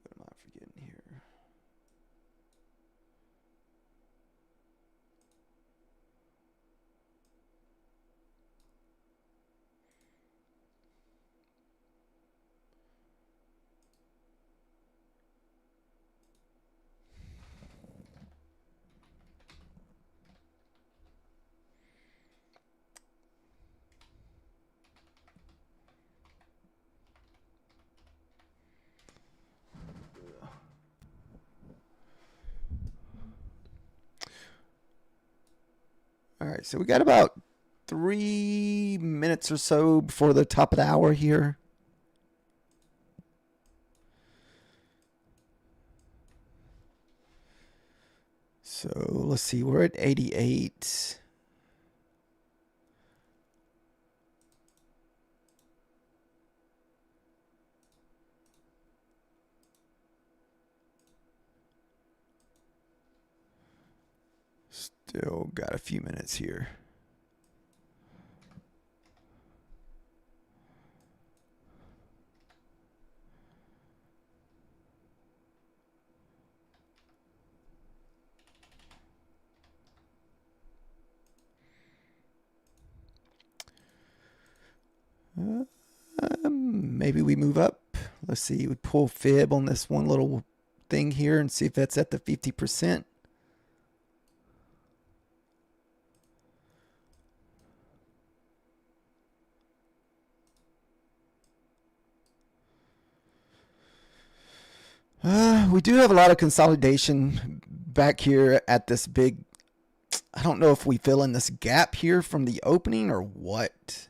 What am I forgetting here? All right, so we got about 3 minutes or so before the top of the hour here. So let's see, we're at 88. Still got a few minutes here. Maybe we move up. Let's see, we pull fib on this one little thing here and see if that's at the 50%. We do have a lot of consolidation back here at this big. I don't know if we fill in this gap here from the opening or what.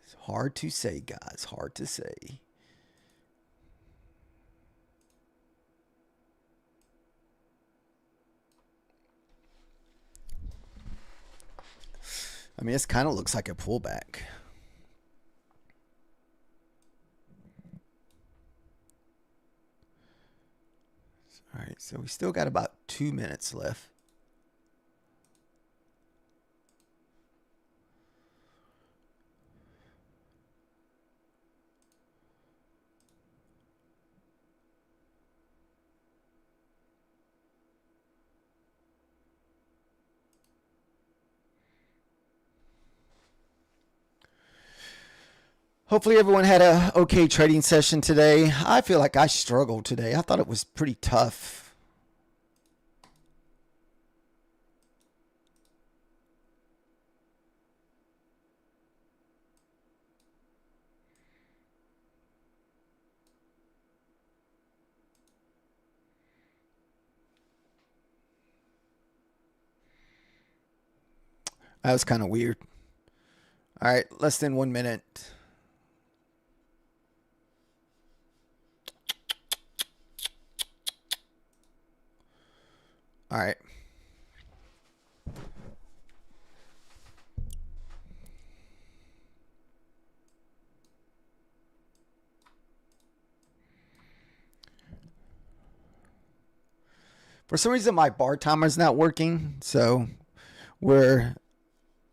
It's hard to say, guys. Hard to say. I mean, this kind of looks like a pullback. All right, so we still got about 2 minutes left. Hopefully everyone had a okay trading session today. I feel like I struggled today. I thought it was pretty tough. That was kind of weird. All right, less than 1 minute. All right. For some reason, my bar timer is not working, so we're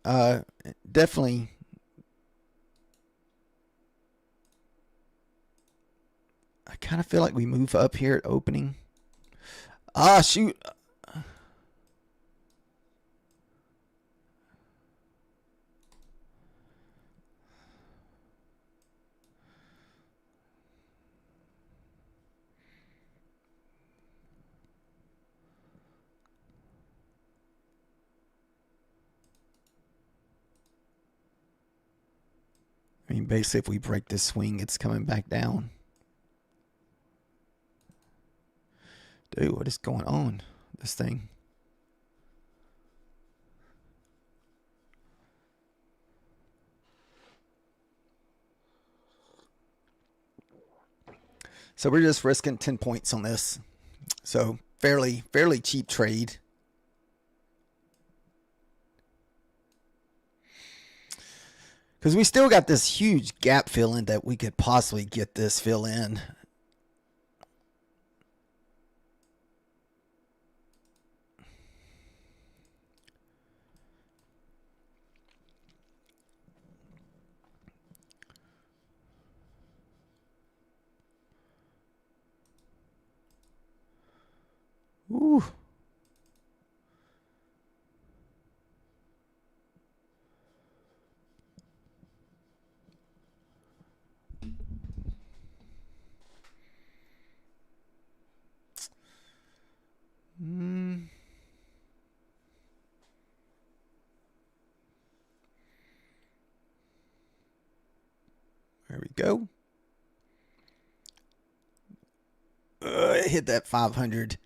definitely. I kind of feel like we move up here at opening. Ah, shoot. I mean, basically, if we break this swing, it's coming back down. Dude, what is going on? This thing. So we're just risking 10 points on this. So fairly cheap trade. Because we still got this huge gap fill in that we could possibly get this fill in. Ooh. There we go. Hit that 500.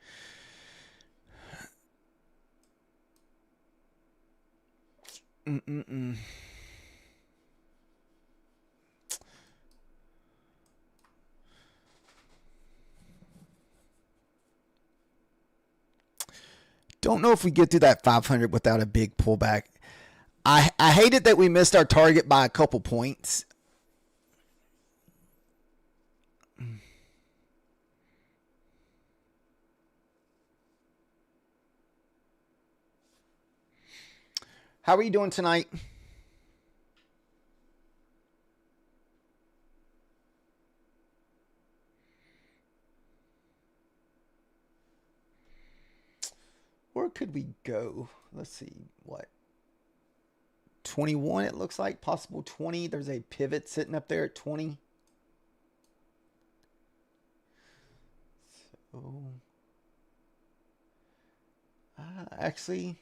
Don't know if we get through that 500 without a big pullback. I hated that we missed our target by a couple points. How are you doing tonight? Where could we go? Let's see. What? 21, it looks like. Possible 20. There's a pivot sitting up there at 20. So, actually,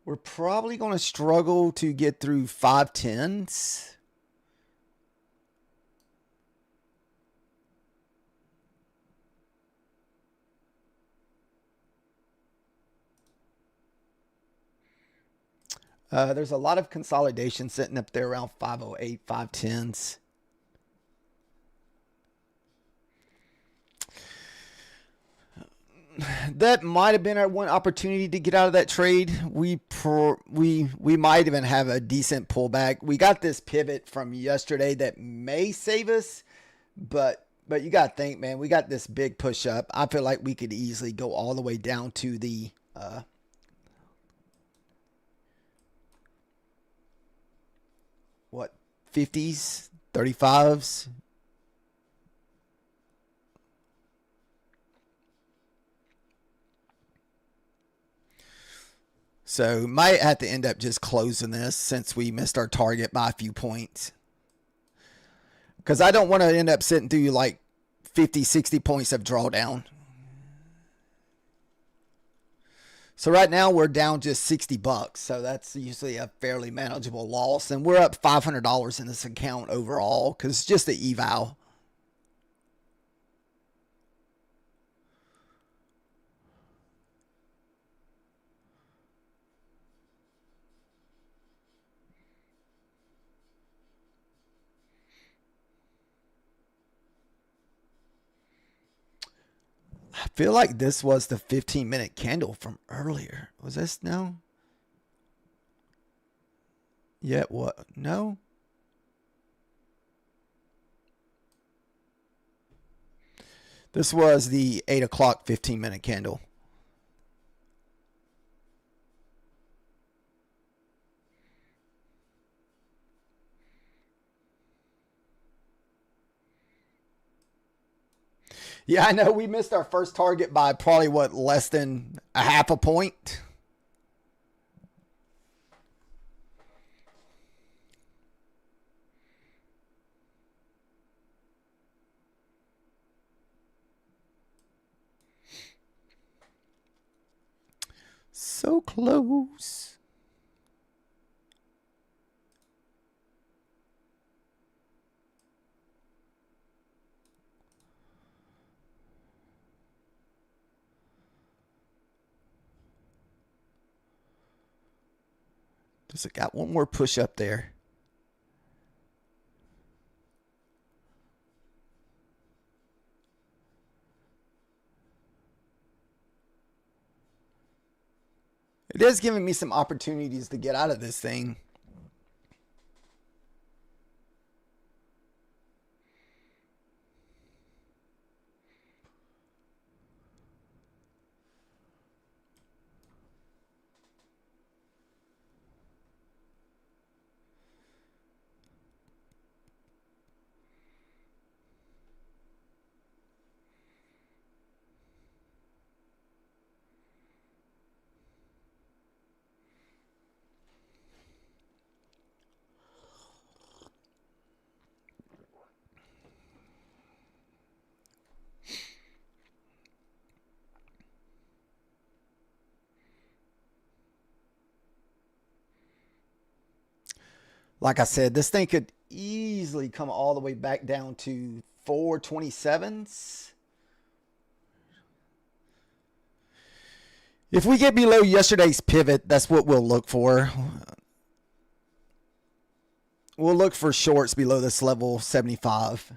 we're probably going to struggle to get through 510s. There's a lot of consolidation sitting up there around 508, 510s. That might have been our one opportunity to get out of that trade. We might even have a decent pullback. We got this pivot from yesterday that may save us, but you got to think, man, we got this big push up. I feel like we could easily go all the way down to the what, 50s, 35s. So might have to end up just closing this since we missed our target by a few points. Because I don't want to end up sitting through like 50, 60 points of drawdown. So right now we're down just 60 bucks. So that's usually a fairly manageable loss. And we're up $500 in this account overall because it's just the eval. I feel like this was the 15-minute candle from earlier. Was this? No? Yeah, what? No? This was the 8 o'clock 15-minute candle. Yeah, I know we missed our first target by probably, what, less than a half a point? So close. Just got one more push up there. It is giving me some opportunities to get out of this thing. Like I said, this thing could easily come all the way back down to 427s. If we get below yesterday's pivot, that's what we'll look for. We'll look for shorts below this level 75.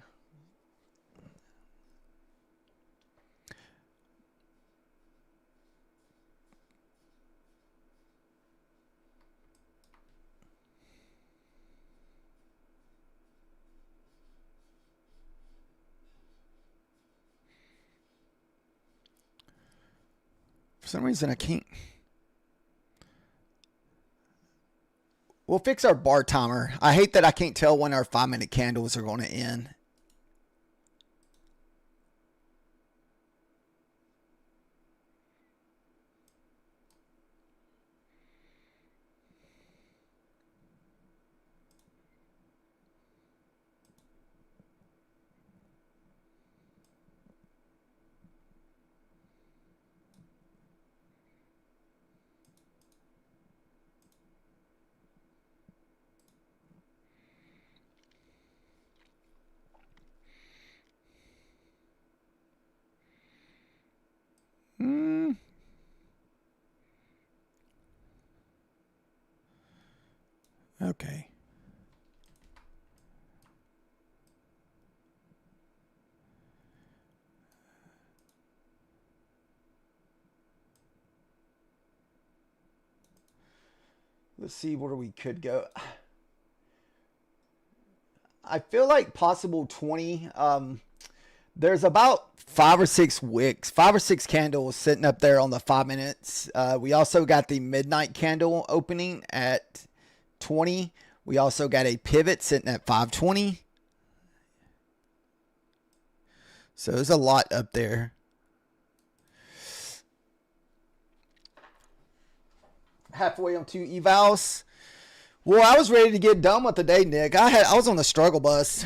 For some reason, I can't. We'll fix our bar timer. I hate that I can't tell when our 5-minute candles are going to end. Okay. Let's see where we could go. I feel like possible 20. There's about 5 or 6 wicks, 5 or 6 candles sitting up there on the 5 minutes. We also got the midnight candle opening at 20. We also got a pivot sitting at 520. So there's a lot up there. Halfway on 2 evals. Well, I was ready to get done with the day, Nick. I was on the struggle bus.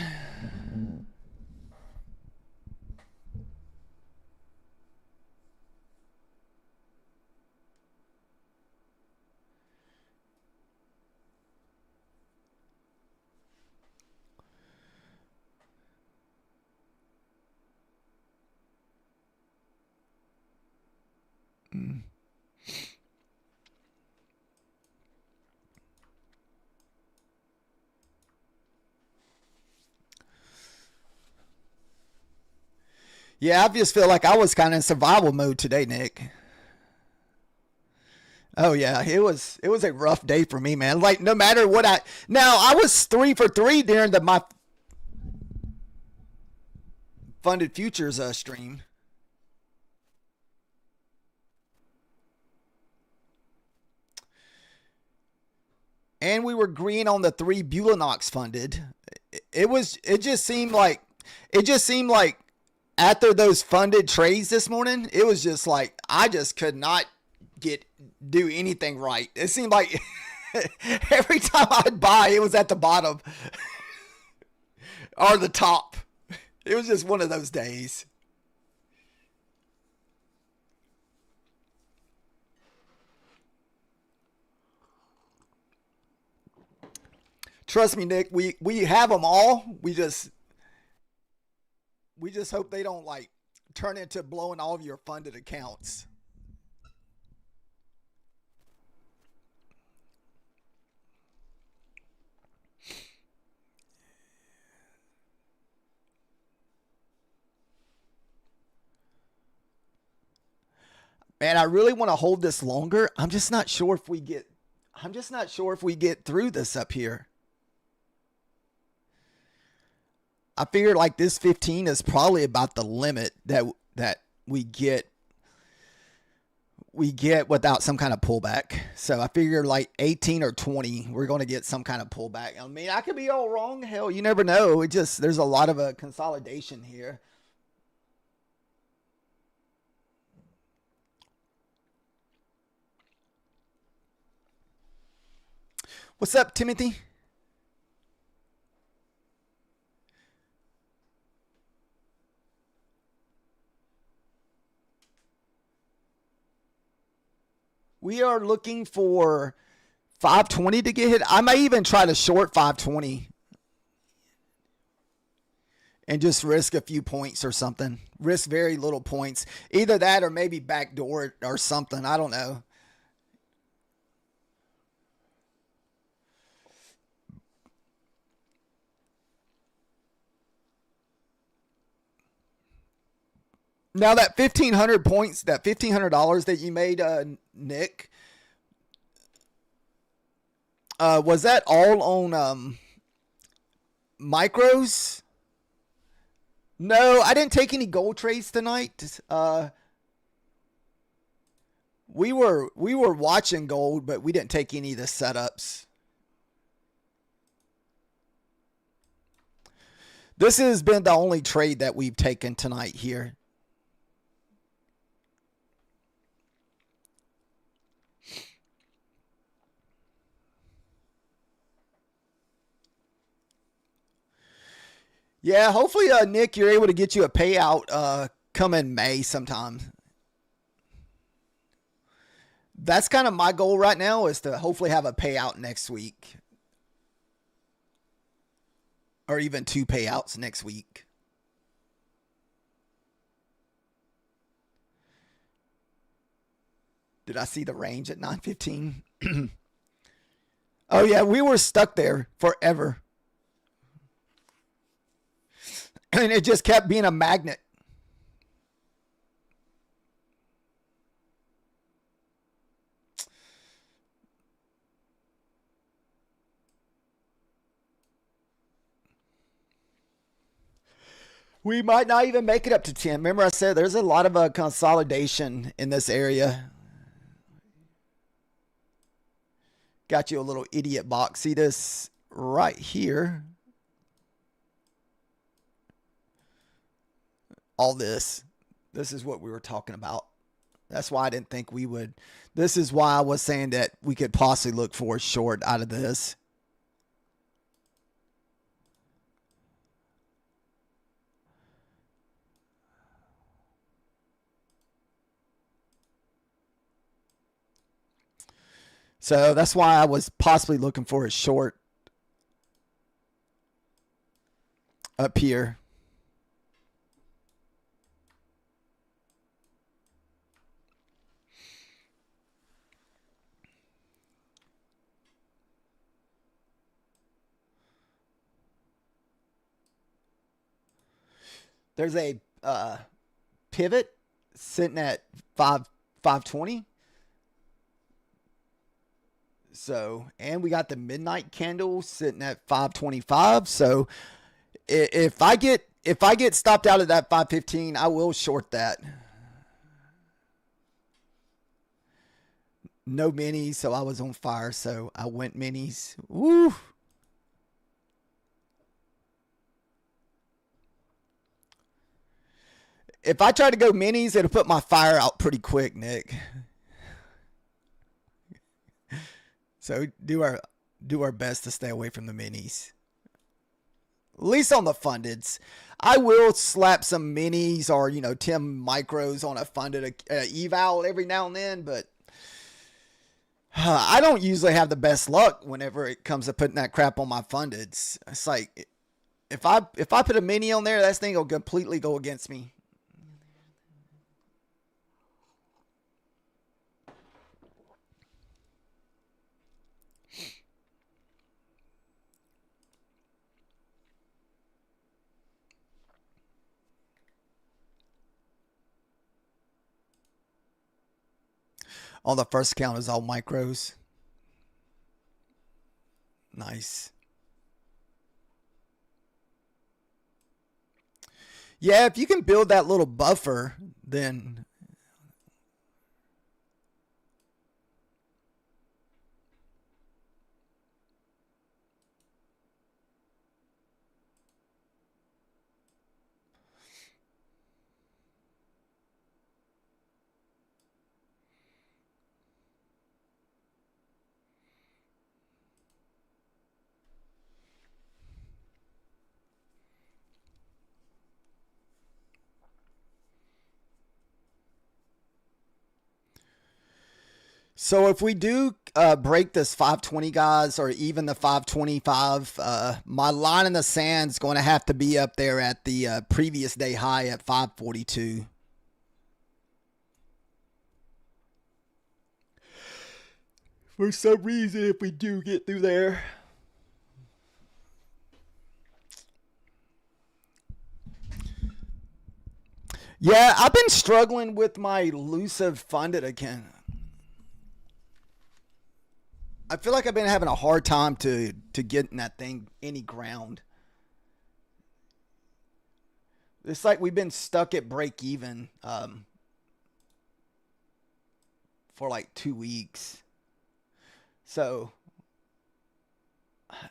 Yeah, I just feel like I was kind of in survival mode today, Nick. Oh yeah, it was a rough day for me, man. Like no matter what I was 3 for 3 during my funded futures stream. And we were green on the 3 Bulanox funded. It just seemed like after those funded trades this morning, it was just like I just could not do anything right. It seemed like every time I'd buy, it was at the bottom or the top. It was just one of those days. Trust me, Nick. We have them all. We just hope they don't like turn into blowing all of your funded accounts. Man, I really want to hold this longer. I'm just not sure if we get through this up here. I figured like this 15 is probably about the limit that we get without some kind of pullback. So I figure like 18 or 20, we're going to get some kind of pullback. I mean, I could be all wrong. Hell, you never know. There's a lot of a consolidation here. What's up, Timothy? We are looking for 520 to get hit. I may even try to short 520 and just risk a few points or something. Risk very little points. Either that or maybe backdoor or something. I don't know. Now that 1,500 points, that $1,500 that you made, Nick, was that all on micros? No, I didn't take any gold trades tonight. We were watching gold, but we didn't take any of the setups. This has been the only trade that we've taken tonight here. Yeah, hopefully, Nick, you're able to get you a payout come in May sometime. That's kind of my goal right now, is to hopefully have a payout next week. Or even 2 payouts next week. Did I see the range at 915? Oh, yeah, we were stuck there forever. And it just kept being a magnet. We might not even make it up to 10. Remember I said there's a lot of consolidation in this area. Got you a little idiot box. See this right here? All this. This is what we were talking about. That's why I didn't think we would. This is why I was saying that we could possibly look for a short out of this. So that's why I was possibly looking for a short up here. There's a pivot sitting at 520. So, and we got the midnight candle sitting at 525. So, if I get stopped out at that 515, I will short that. No minis, so I was on fire, so I went minis. Woo! If I try to go minis, it'll put my fire out pretty quick, Nick. So do our best to stay away from the minis. At least on the fundeds. I will slap some minis or 10 micros on a funded eval every now and then, but I don't usually have the best luck whenever it comes to putting that crap on my fundeds. It's like if I put a mini on there, that thing will completely go against me. On the first account is all micros. Nice. Yeah, if you can build that little buffer, then so if we do break this 520, guys, or even the 525, my line in the sand is going to have to be up there at the previous day high at 542. For some reason, if we do get through there. Yeah, I've been struggling with my elusive funded account. I feel like I've been having a hard time to get in that thing any ground. It's like we've been stuck at break even for like 2 weeks. So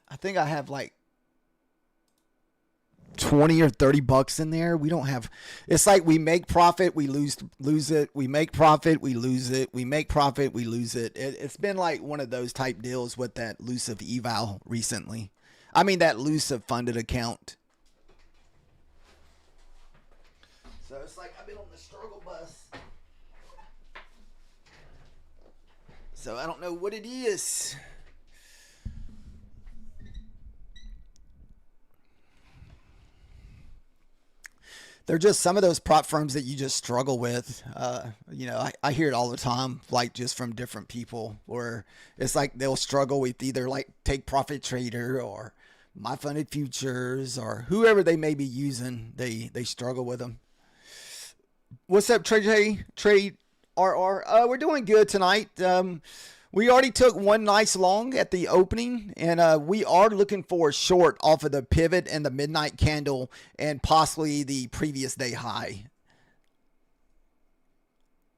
I think I have like 20 or 30 bucks in there. We don't have, it's like we make profit, we lose it. We make profit, we lose it. We make profit, we lose it. It's been like one of those type deals with that elusive eval recently. I mean, that elusive funded account. So it's like I've been on the struggle bus. So I don't know what it is. They're just some of those prop firms that you just struggle with. I hear it all the time, like just from different people, where it's like they'll struggle with either like Take Profit Trader or My Funded Futures or whoever they may be using. They struggle with them. What's up, Trade RR? We're doing good tonight. We already took one nice long at the opening, and we are looking for a short off of the pivot and the midnight candle and possibly the previous day high.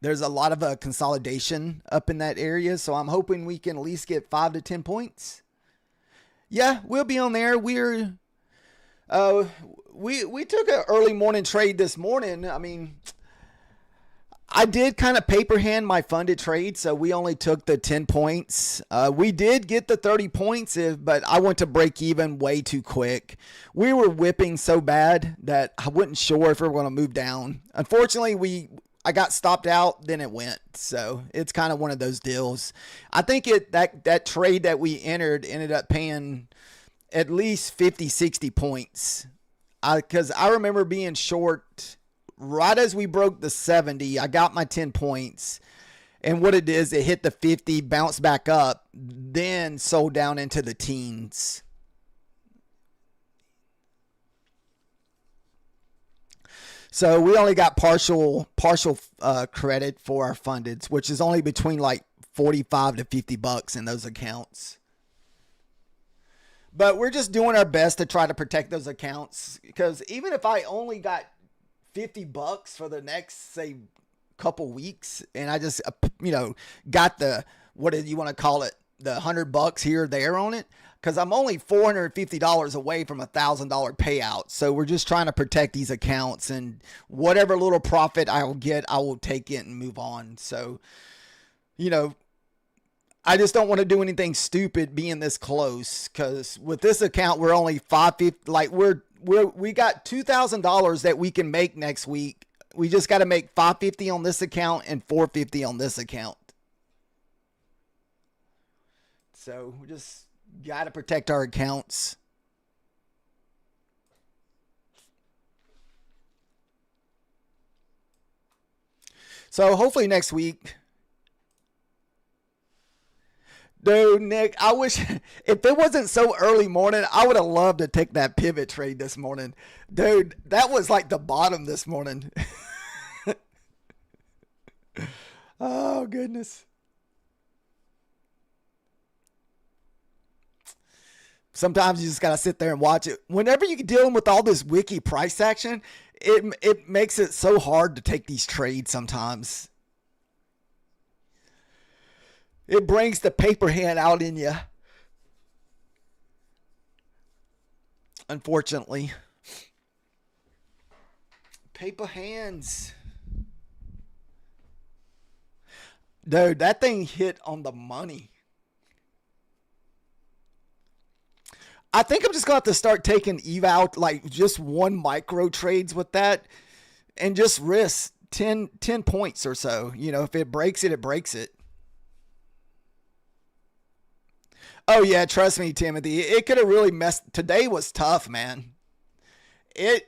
There's a lot of consolidation up in that area, so I'm hoping we can at least get 5 to 10 points. Yeah, we'll be on there. We took an early morning trade this morning. I mean, I did kind of paper hand my funded trade, so we only took the 10 points. We did get the 30 points, but I went to break even way too quick. We were whipping so bad that I wasn't sure if we were going to move down. Unfortunately, I got stopped out, then it went. So it's kind of one of those deals. I think that trade that we entered ended up paying at least 50, 60 points. Because I remember being short right as we broke the 70. I got my 10 points. And what it is, it hit the 50, bounced back up, then sold down into the teens. So we only got partial credit for our fundeds, which is only between like 45 to 50 bucks in those accounts. But we're just doing our best to try to protect those accounts, because even if I only got 50 bucks for the next, say, couple weeks, and I just, got the, what do you want to call it, the $100 here or there on it, because I'm only $450 away from $1,000 payout. So we're just trying to protect these accounts, and whatever little profit I will get, I will take it and move on. So, I just don't want to do anything stupid being this close, because with this account, we're only $550. Like we got $2,000 that we can make next week. We just got to make $550 on this account and $450 on this account. So we just got to protect our accounts. So hopefully next week. Dude, Nick, I wish if it wasn't so early morning, I would have loved to take that pivot trade this morning. Dude, that was like the bottom this morning. Oh, goodness. Sometimes you just gotta sit there and watch it. Whenever you're dealing with all this wiki price action, it makes it so hard to take these trades sometimes. It brings the paper hand out in you. Unfortunately. Paper hands. Dude, that thing hit on the money. I think I'm just going to have to start taking eval, like just one micro trades with that and just risk 10 points or so. You know, if it breaks it, it breaks it. Oh, yeah, trust me, Timothy. It could have really messed. Today was tough, man. It.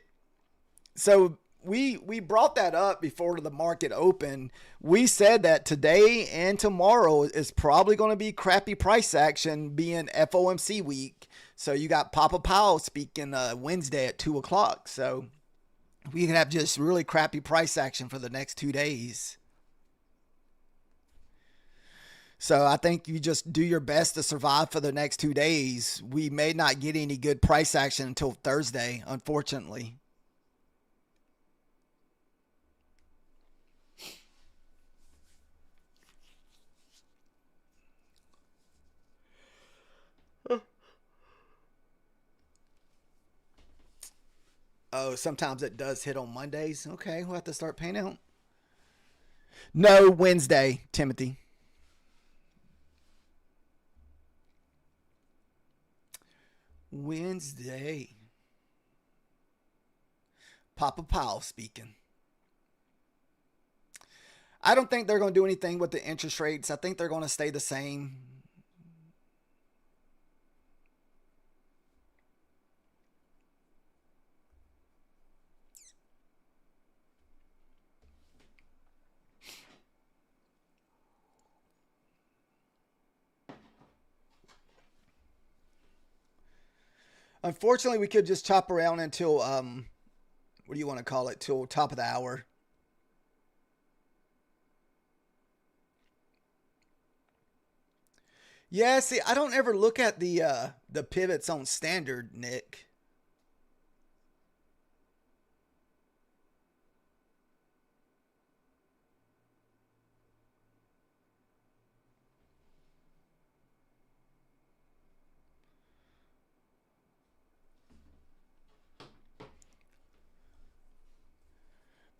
So we brought that up before the market opened. We said that today and tomorrow is probably going to be crappy price action, being FOMC week. So you got Papa Powell speaking Wednesday at 2 o'clock. So we can have just really crappy price action for the next 2 days. So I think you just do your best to survive for the next 2 days. We may not get any good price action until Thursday, unfortunately. Oh, sometimes it does hit on Mondays. Okay, we'll have to start paying out. No, Wednesday, Timothy. Wednesday. Papa Powell speaking. I don't think they're going to do anything with the interest rates. I think they're going to stay the same. Unfortunately, we could just chop around until what do you want to call it? Till top of the hour. Yeah, see, I don't ever look at the pivots on standard, Nick.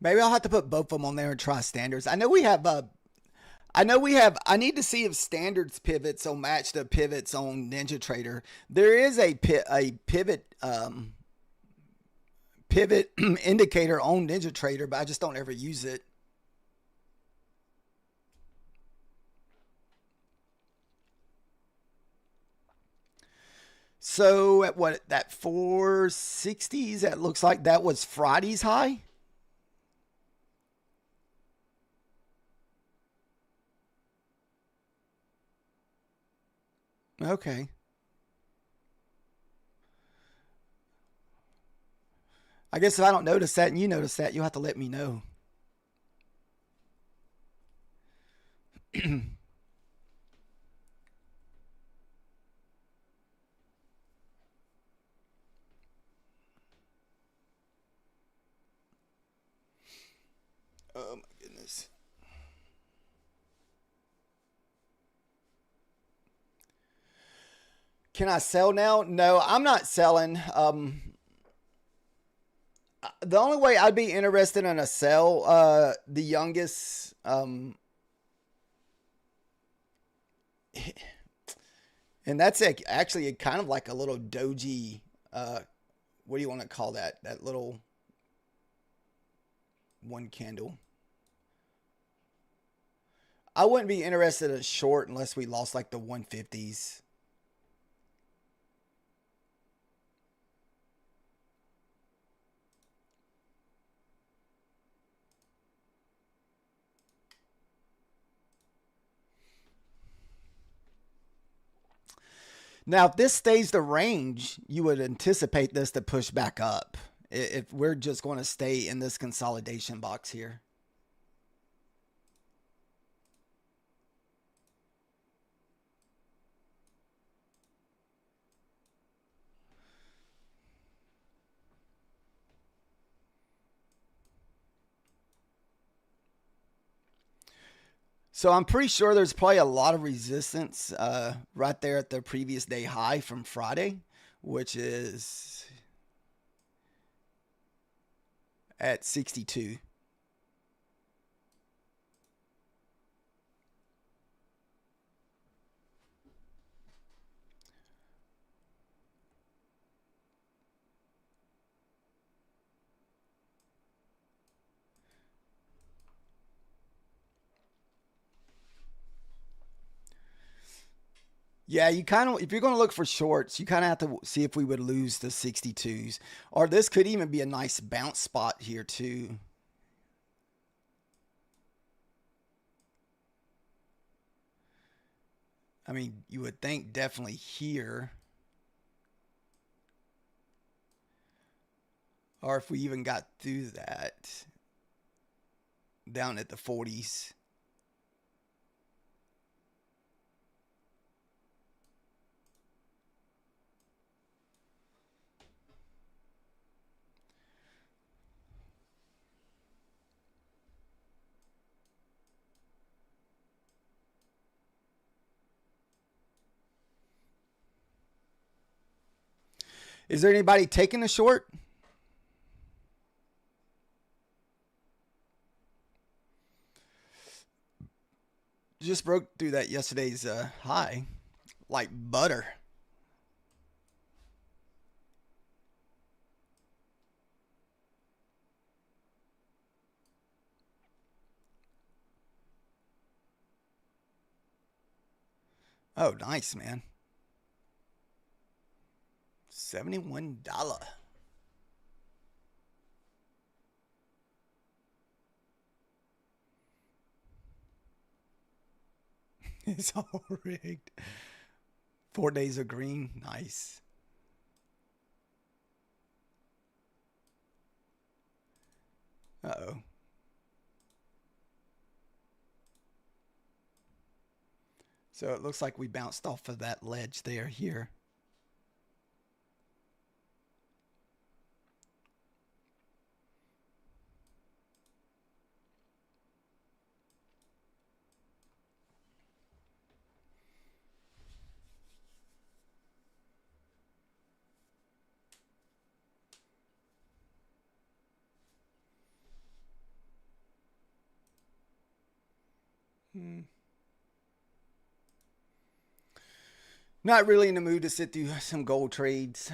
Maybe I'll have to put both of them on there and try standards. I know we have I need to see if standards pivots will match the pivots on NinjaTrader. There is a pivot indicator on NinjaTrader, but I just don't ever use it. So at what, that 460s, that looks like that was Friday's high. Okay. I guess if I don't notice that and you notice that, you'll have to let me know. Oh my goodness. Can I sell now? No, I'm not selling. The only way I'd be interested in a sell, the youngest, and that's actually kind of like a little doji. What do you want to call that? That little one candle. I wouldn't be interested in a short unless we lost like the 150s. Now, if this stays the range, you would anticipate this to push back up if we're just going to stay in this consolidation box here. So I'm pretty sure there's probably a lot of resistance right there at the previous day high from Friday, which is at 62. Yeah, you kind of, if you're going to look for shorts, you kind of have to see if we would lose the 62s. Or this could even be a nice bounce spot here, too. I mean, you would think definitely here. Or if we even got through that down at the 40s. Is there anybody taking a short? Just broke through that yesterday's high like butter. Oh, nice, man. $71. It's all rigged. 4 days of green. Nice. Uh-oh. So it looks like we bounced off of that ledge there here. Not really in the mood to sit through some gold trades.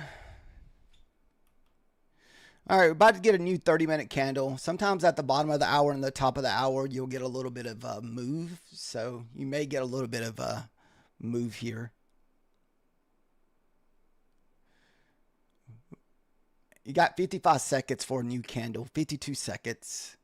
All right, we're about to get a new 30-minute candle. Sometimes at the bottom of the hour and the top of the hour, you'll get a little bit of a move. So you may get a little bit of a move here. You got 55 seconds for a new candle, 52 seconds.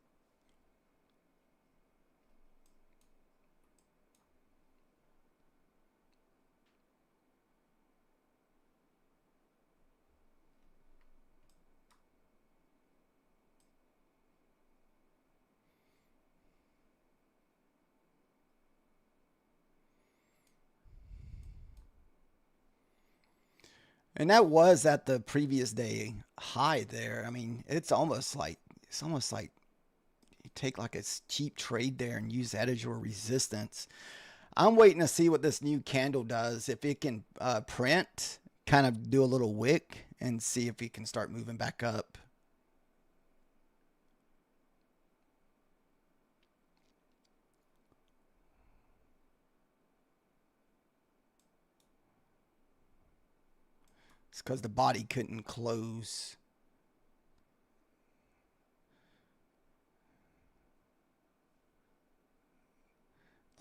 And that was at the previous day high there. I mean, it's almost like you take like a cheap trade there and use that as your resistance. I'm waiting to see what this new candle does. If it can print, kind of do a little wick and see if it can start moving back up. It's because the body couldn't close.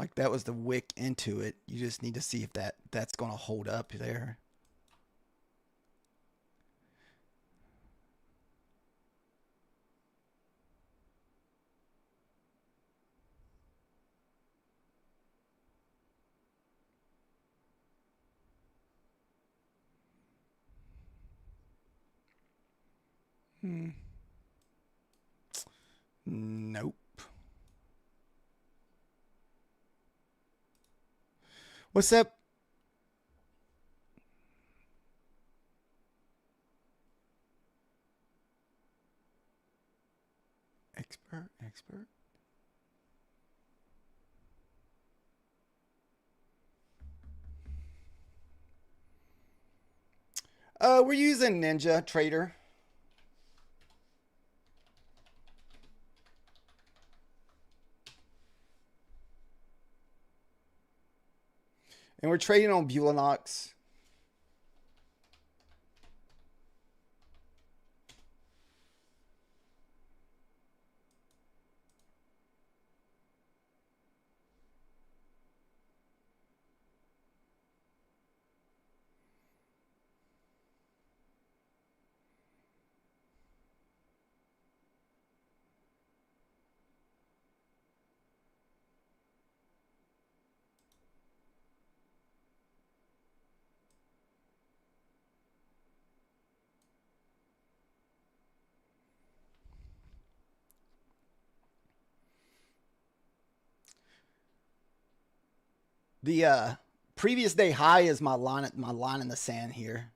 Like that was the wick into it. You just need to see if that's going to hold up there. Hmm. Nope. What's that? Expert. We're using Ninja Trader. And we're trading on Bulanox. The previous day high is my line in the sand here.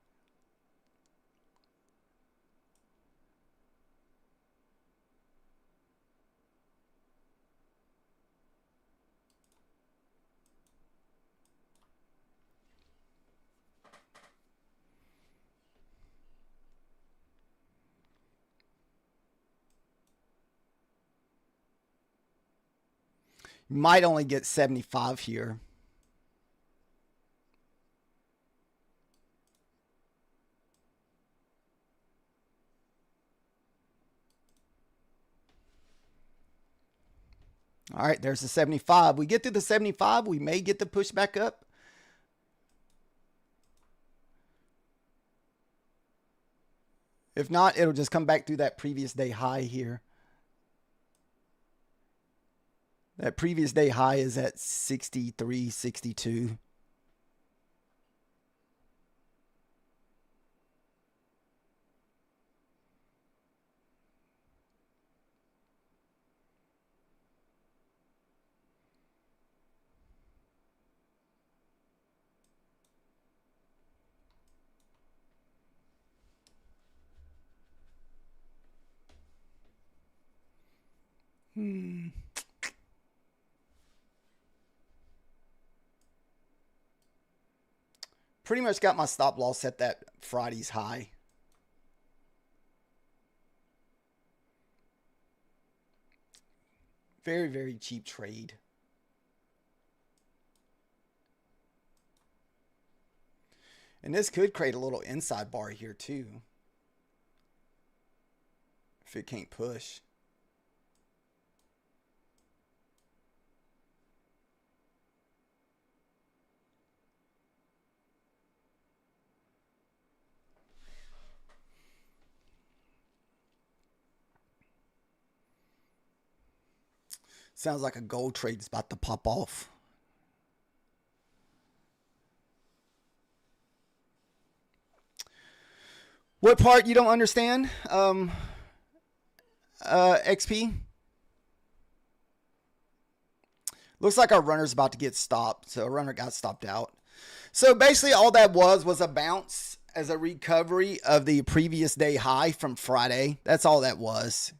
You might only get 75 here. All right, there's the 75. We get to the 75, we may get the push back up. If not, it'll just come back through that previous day high here. That previous day high is at 63, 62. Pretty much got my stop loss at that Friday's high. Very, very cheap trade. And this could create a little inside bar here too. If it can't push. Sounds like a gold trade is about to pop off. What part you don't understand, XP? Looks like our runner's about to get stopped. So a runner got stopped out. So basically all that was a bounce as a recovery of the previous day high from Friday. That's all that was.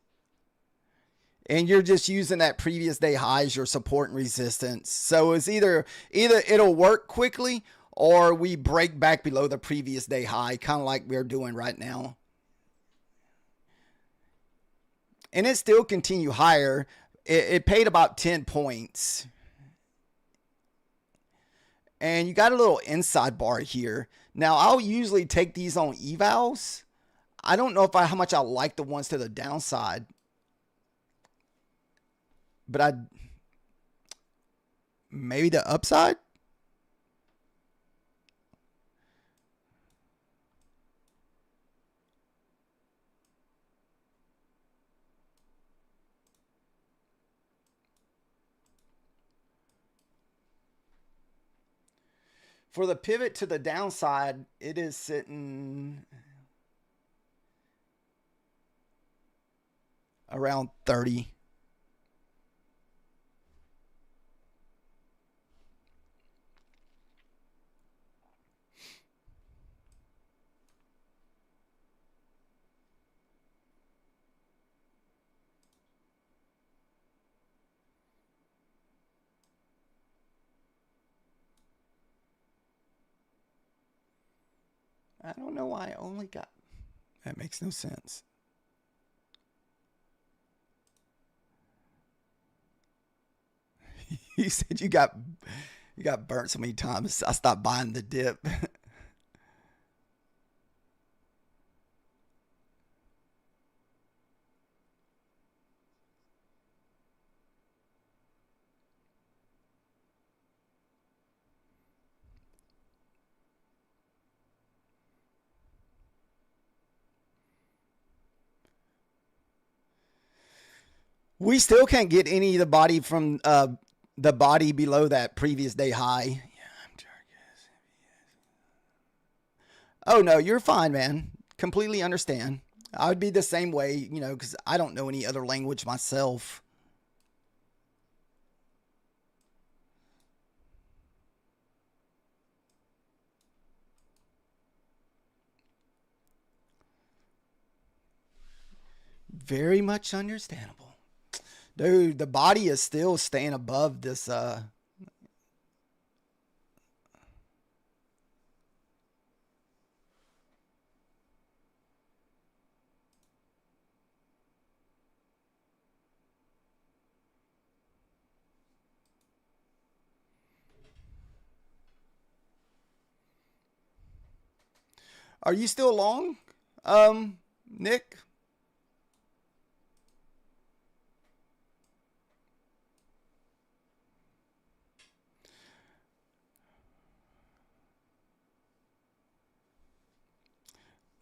And you're just using that previous day high as your support and resistance. So it's either it'll work quickly or we break back below the previous day high, kind of like we're doing right now. And it still continue higher. It paid about 10 points. And you got a little inside bar here. Now, I'll usually take these on evals. I don't know how much I like the ones to the downside. But maybe the upside? For the pivot to the downside, it is sitting around 30. I don't know why I only got... That makes no sense. You said you got burnt so many times. I stopped buying the dip. We still can't get any of the body from the body below that previous day high. Oh no, you're fine, man. Completely understand. I would be the same way, you know, because I don't know any other language myself. Very much understandable. Dude, the body is still staying above this Are you still long? Nick?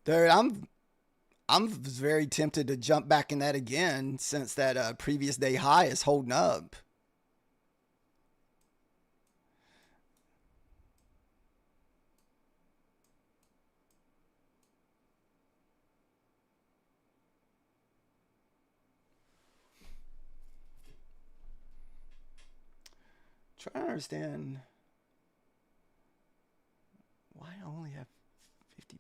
Dude, I'm very tempted to jump back in that again since that previous day high is holding up. Trying to understand why I only have $50.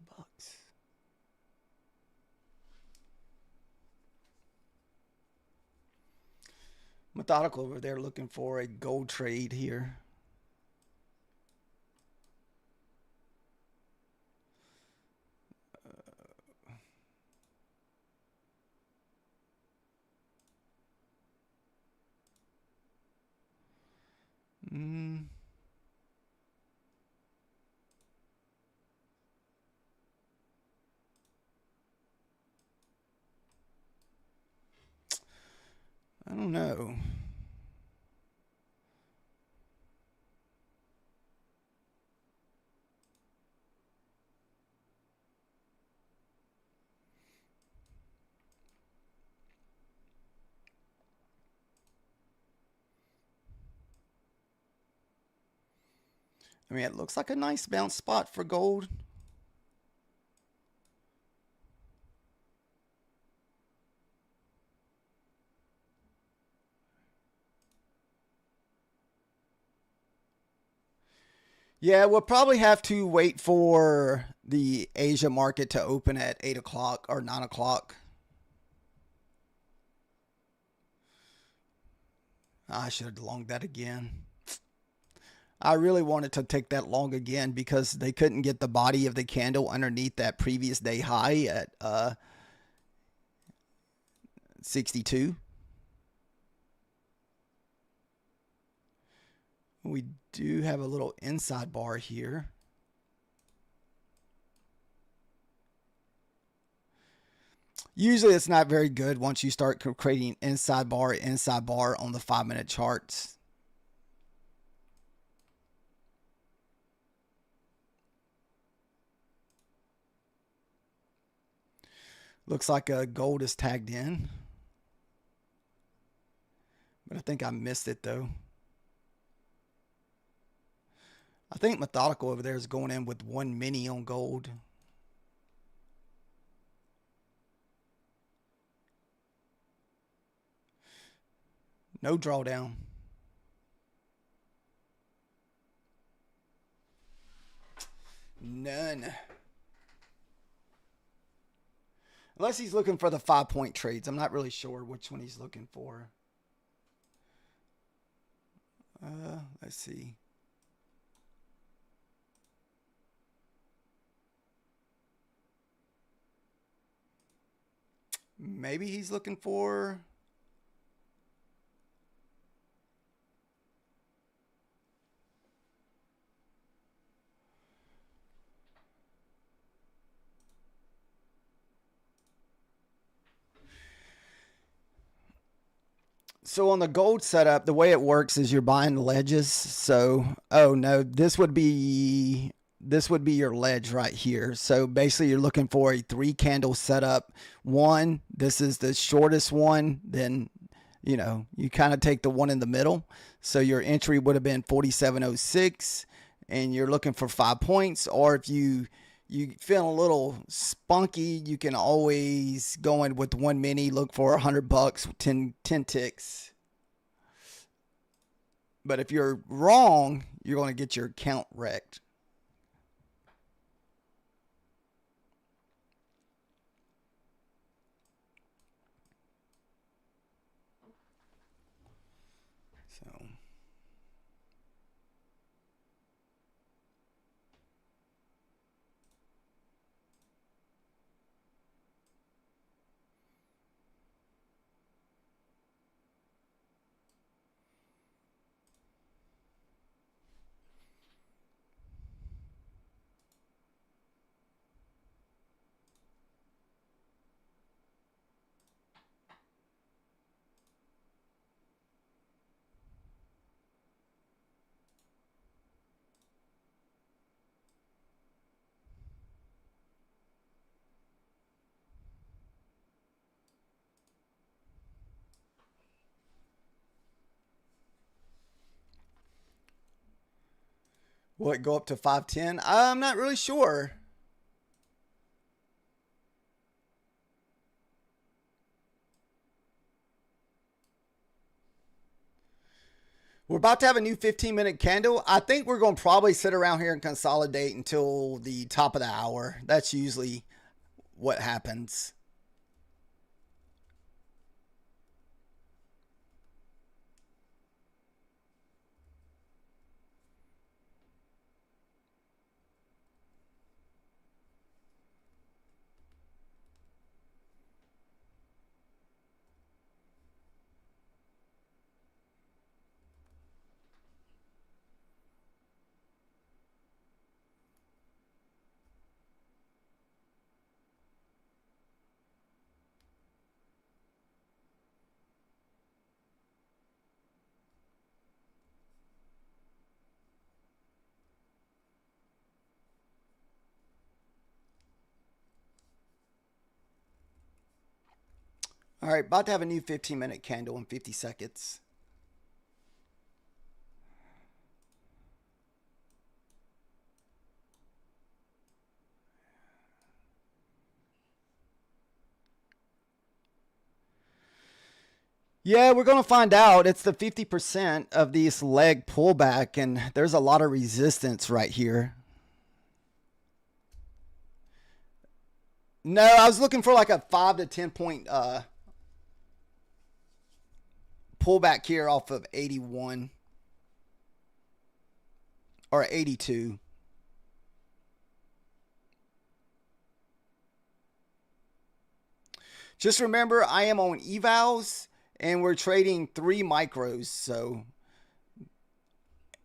Methodical over there looking for a gold trade here. Mm, I don't know. I mean, it looks like a nice bounce spot for gold. Yeah, we'll probably have to wait for the Asia market to open at 8 o'clock or 9 o'clock. I should have longed that again. I really wanted to take that long again because they couldn't get the body of the candle underneath that previous day high at 62. We do have a little inside bar here. Usually it's not very good once you start creating inside bar on the 5-minute charts. Looks like gold is tagged in. But I think I missed it though. I think Methodical over there is going in with 1 mini on gold. No drawdown. None. Unless he's looking for the 5-point trades. I'm not really sure which one he's looking for. Let's see. Maybe he's looking for... So on the gold setup, the way it works is you're buying ledges. So, oh no, this would be your ledge right here. So basically you're looking for a 3 candle setup. One, this is the shortest one, then you kind of take the one in the middle. So your entry would have been 47.06 and you're looking for 5 points. Or if you feel a little spunky, you can always go in with one mini, look for $100, 10 ticks. But if you're wrong, you're going to get your account wrecked. So will it go up to 510? I'm not really sure. We're about to have a new 15-minute candle. I think we're going to probably sit around here and consolidate until the top of the hour. That's usually what happens. All right, about to have a new 15-minute candle in 50 seconds. Yeah, we're going to find out. It's the 50% of this leg pullback, and there's a lot of resistance right here. No, I was looking for like a 5 to 10 point pullback here off of 81 or 82. Just remember, I am on evals and we're trading 3 micros, so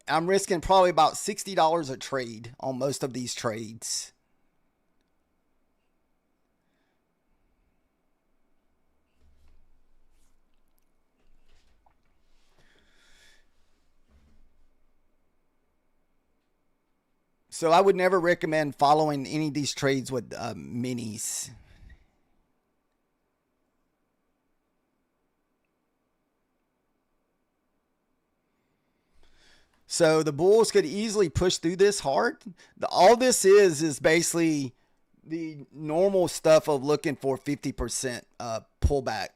I'm risking probably about $60 a trade on most of these trades. So I would never recommend following any of these trades with minis. So the Bulls could easily push through this hard. All this is basically the normal stuff of looking for 50% pullback.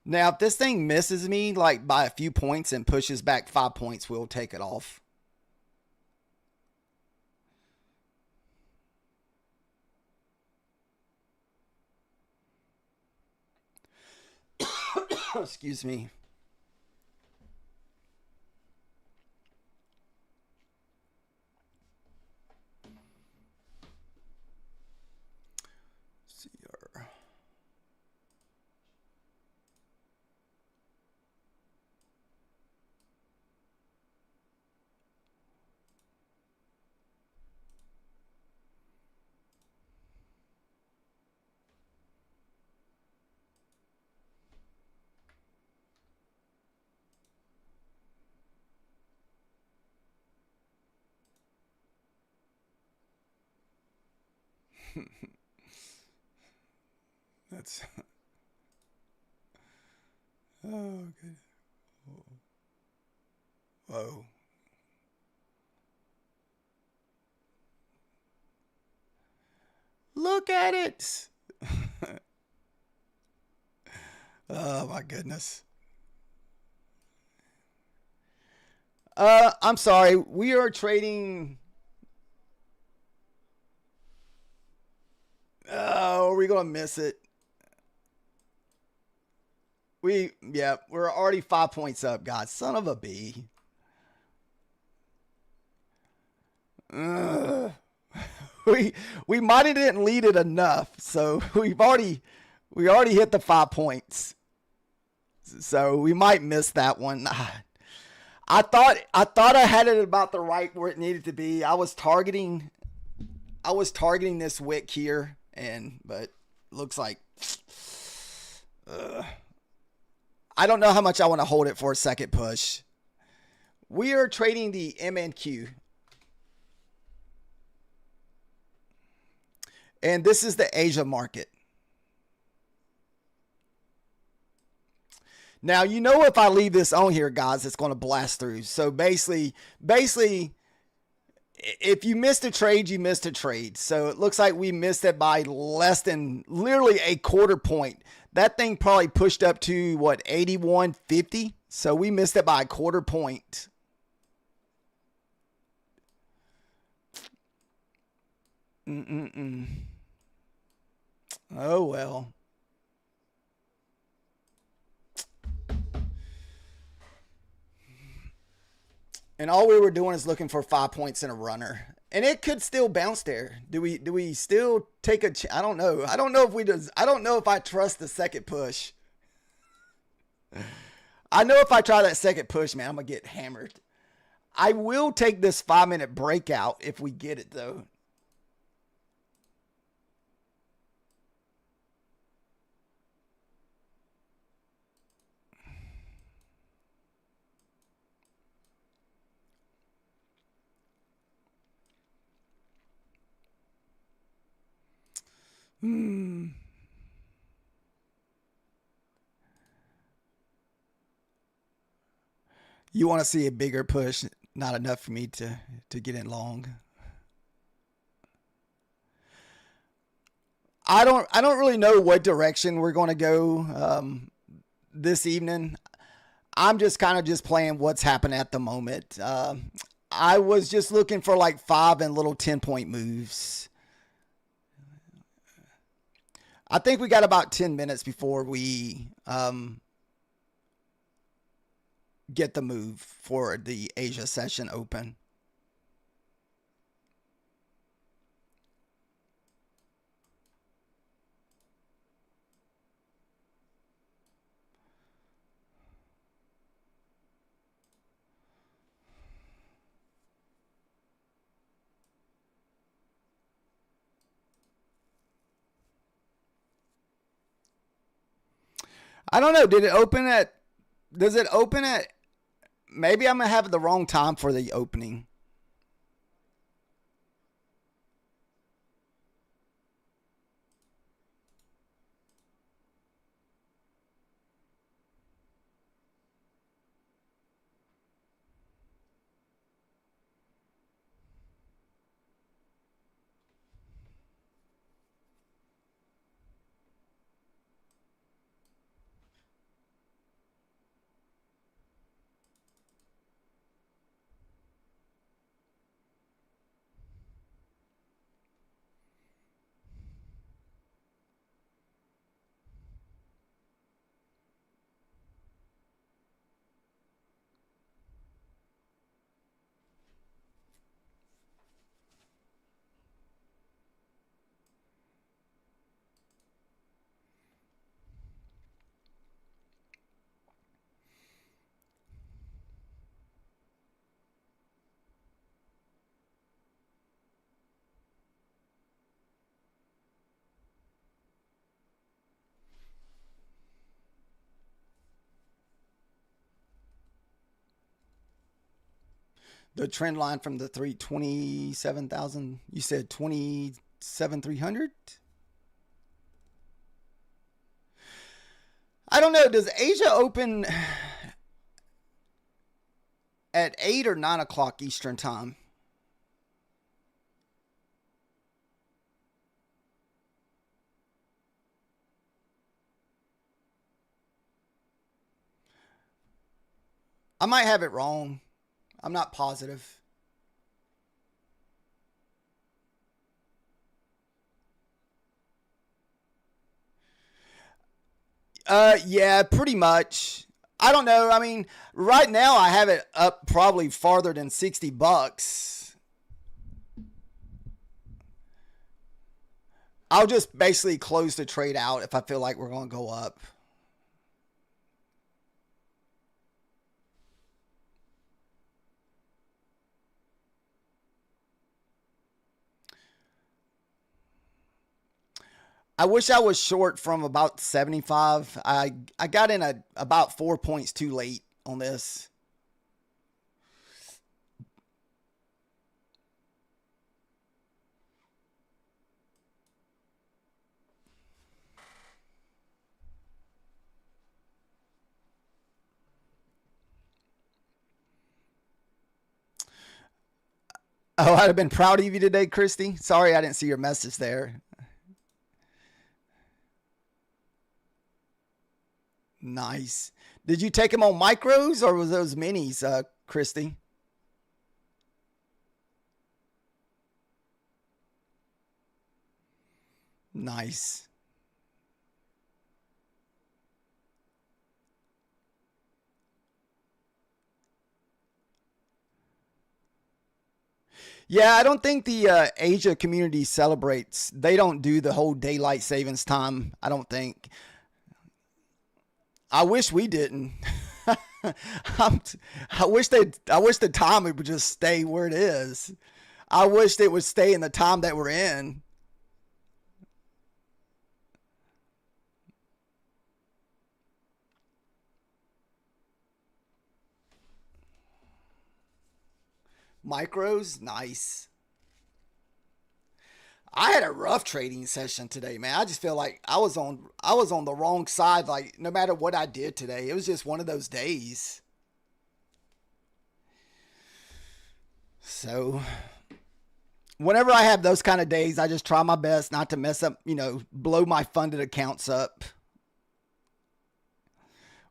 Now, if this thing misses me like by a few points and pushes back 5 points, we'll take it off. Excuse me. That's oh good. Whoa. Look at it. Oh my goodness. I'm sorry. We are trading. Oh, are we gonna miss it? We're already 5 points up, God. Son of a B. Ugh. We might have didn't lead it enough, so we already hit the 5 points. So we might miss that one. I thought I had it about the right where it needed to be. I was targeting this wick here, but looks like uh, I don't know how much I want to hold it for a second push. We are trading the MNQ, and this is the Asia market. Now, if I leave this on here, guys, it's going to blast through. So basically, if you missed a trade, you missed a trade. So it looks like we missed it by less than literally a quarter point. That thing probably pushed up to what, 81.50. So we missed it by a quarter point. Oh well. And all we were doing is looking for 5 points in a runner, and it could still bounce there. Do we still take a? I don't know. I don't know if we does. I don't know if I trust the second push. I know if I try that second push, man, I'm gonna get hammered. I will take this 5 minute breakout if we get it though. Hmm. You want to see a bigger push? Not enough for me to get in long. I don't really know what direction we're going to go this evening. I'm just kind of just playing what's happening at the moment. I was just looking for like 5 and little 10 point moves. I think we got about 10 minutes before we get the move for the Asia session open. I don't know. Did it open at? Does it open at? Maybe I'm gonna have the wrong time for the opening. The trend line from the 327,000. You said 20. 7,300. I don't know. Does Asia open at 8 or 9 o'clock Eastern time? I might have it wrong. I'm not positive. Yeah, pretty much. I don't know. I mean, right now I have it up probably farther than $60. I'll just basically close the trade out if I feel like we're going to go up. I wish I was short from about 75. I got in about 4 points too late on this. Oh, I'd have been proud of you today, Christy. Sorry I didn't see your message there. Nice. Did you take them on micros or was those minis, Christy? Nice. Yeah, I don't think the Asia community celebrates. They don't do the whole daylight savings time. I don't think. I wish we didn't. I wish they. I wish the time would just stay where it is. I wish it would stay in the time that we're in. Micros, nice. I had a rough trading session today, man. I just feel like I was on the wrong side. Like no matter what I did today, it was just one of those days. So whenever I have those kind of days, I just try my best not to mess up, blow my funded accounts up.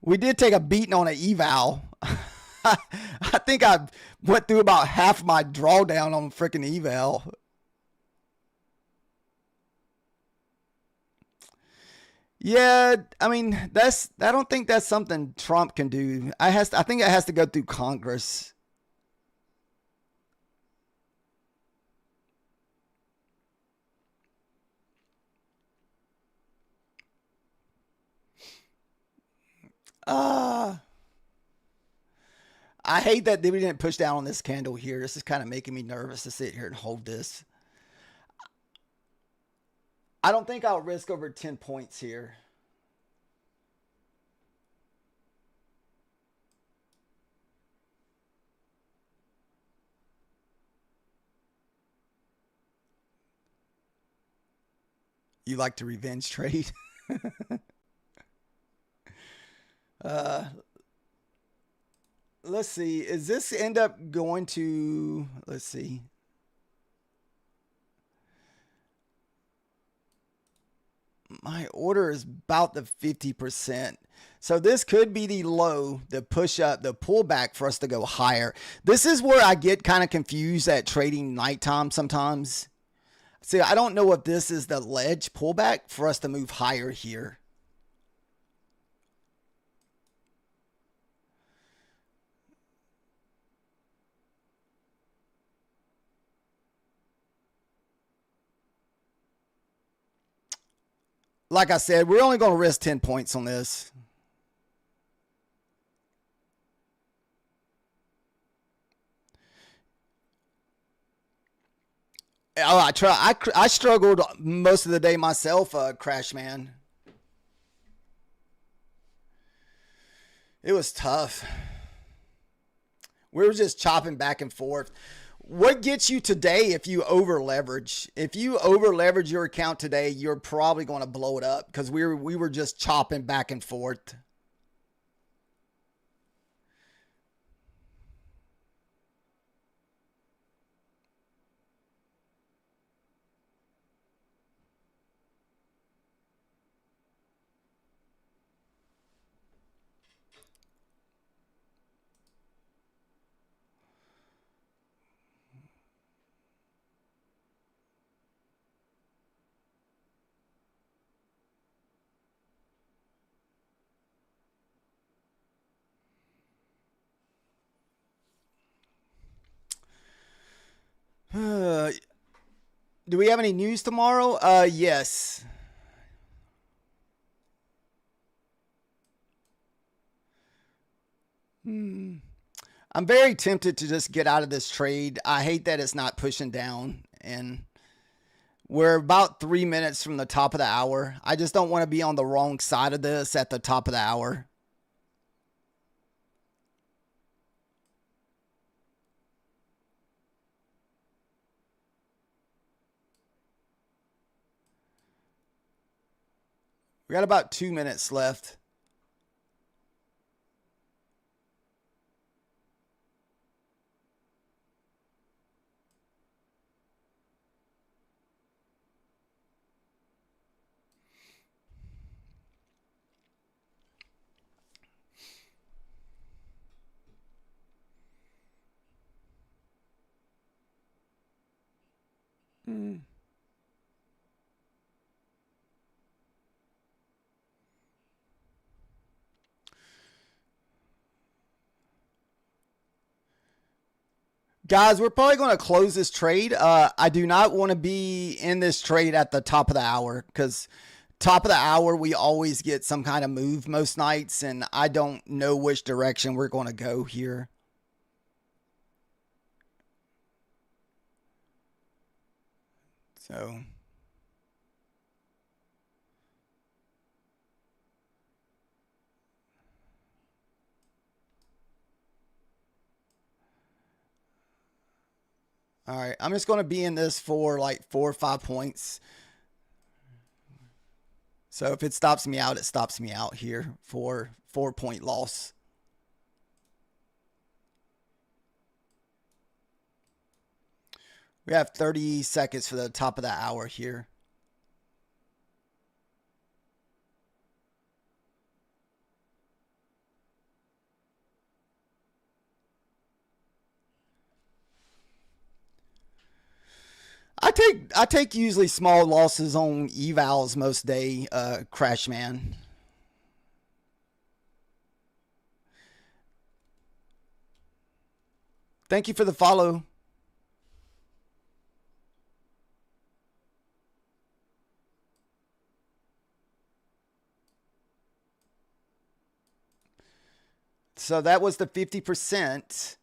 We did take a beating on an eval. I think I went through about half my drawdown on freaking eval. Yeah, I mean that's. I don't think that's something Trump can do. I think it has to go through Congress. Uh I hate that we didn't push down on this candle here. This is kind of making me nervous to sit here and hold this. I don't think I'll risk over 10 points here. You like to revenge trade? uh, let's see. Is this end up going to? Let's see. My order is about the 50%. So this could be the low, the push up, the pullback for us to go higher. This is where I get kind of confused at trading nighttime sometimes. See, I don't know if this is the ledge pullback for us to move higher here. Like I said, we're only going to risk 10 points on this. Oh, I struggled most of the day myself, Crash Man. It was tough. We were just chopping back and forth. What gets you today if you over leverage? If you over leverage your account today, you're probably going to blow it up because we were just chopping back and forth. Do we have any news tomorrow? Yes. I'm very tempted to just get out of this trade. I hate that it's not pushing down, and we're about 3 minutes from the top of the hour. I just don't want to be on the wrong side of this at the top of the hour. We got about 2 minutes left. Guys, we're probably going to close this trade. I do not want to be in this trade at the top of the hour because top of the hour, we always get some kind of move most nights, and I don't know which direction we're going to go here. So, all right, I'm just going to be in this for like 4 or 5 points. So if it stops me out, it stops me out here for 4-point loss. We have 30 seconds for the top of the hour here. I take usually small losses on evals most day, Crash Man. Thank you for the follow. So that was the 50%.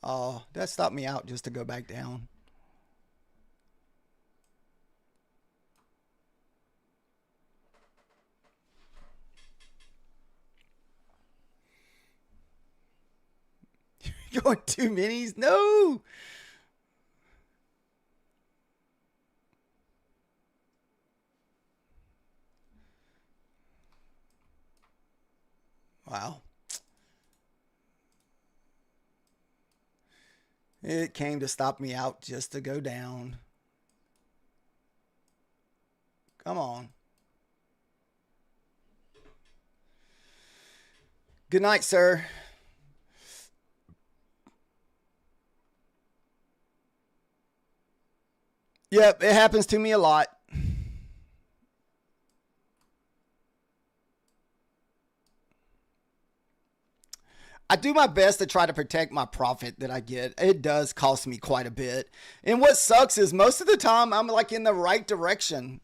Oh, that stopped me out just to go back down. You're going 2 minis? No. Wow. It came to stop me out just to go down. Come on. Good night, sir. Yep, it happens to me a lot. I do my best to try to protect my profit that I get. It does cost me quite a bit. And what sucks is most of the time I'm like in the right direction.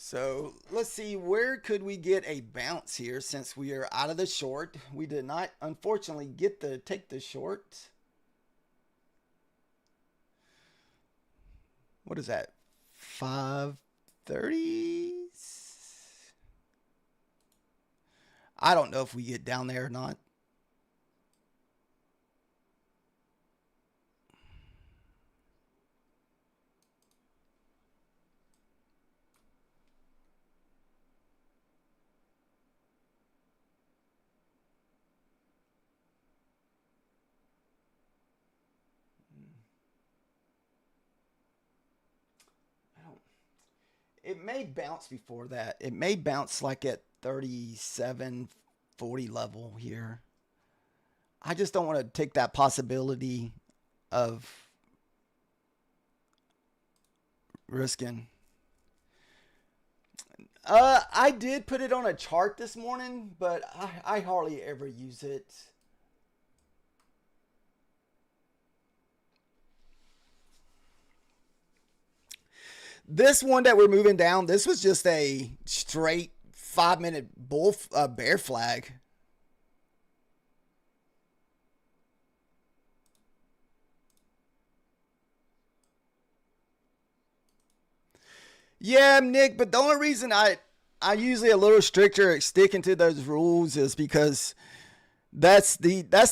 So let's see, where could we get a bounce here since we are out of the short? We did not, unfortunately, take the short. What is that? 530s? I don't know if we get down there or not. It may bounce before that. It may bounce like at 37, 40 level here. I just don't want to take that possibility of risking. I did put it on a chart this morning, but I hardly ever use it. This one that we're moving down, this was just a straight 5-minute bear flag. Yeah, Nick, but the only reason I usually a little stricter at sticking to those rules is because that's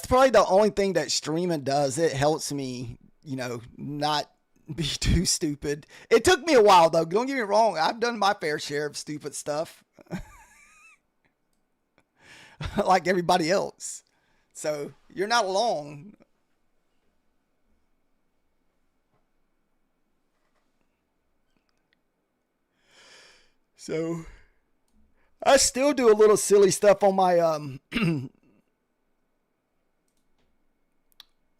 probably the only thing that streaming does. It helps me, not be too stupid. It took me a while though. Don't get me wrong. I've done my fair share of stupid stuff, like everybody else. So you're not alone. So I still do a little silly stuff on my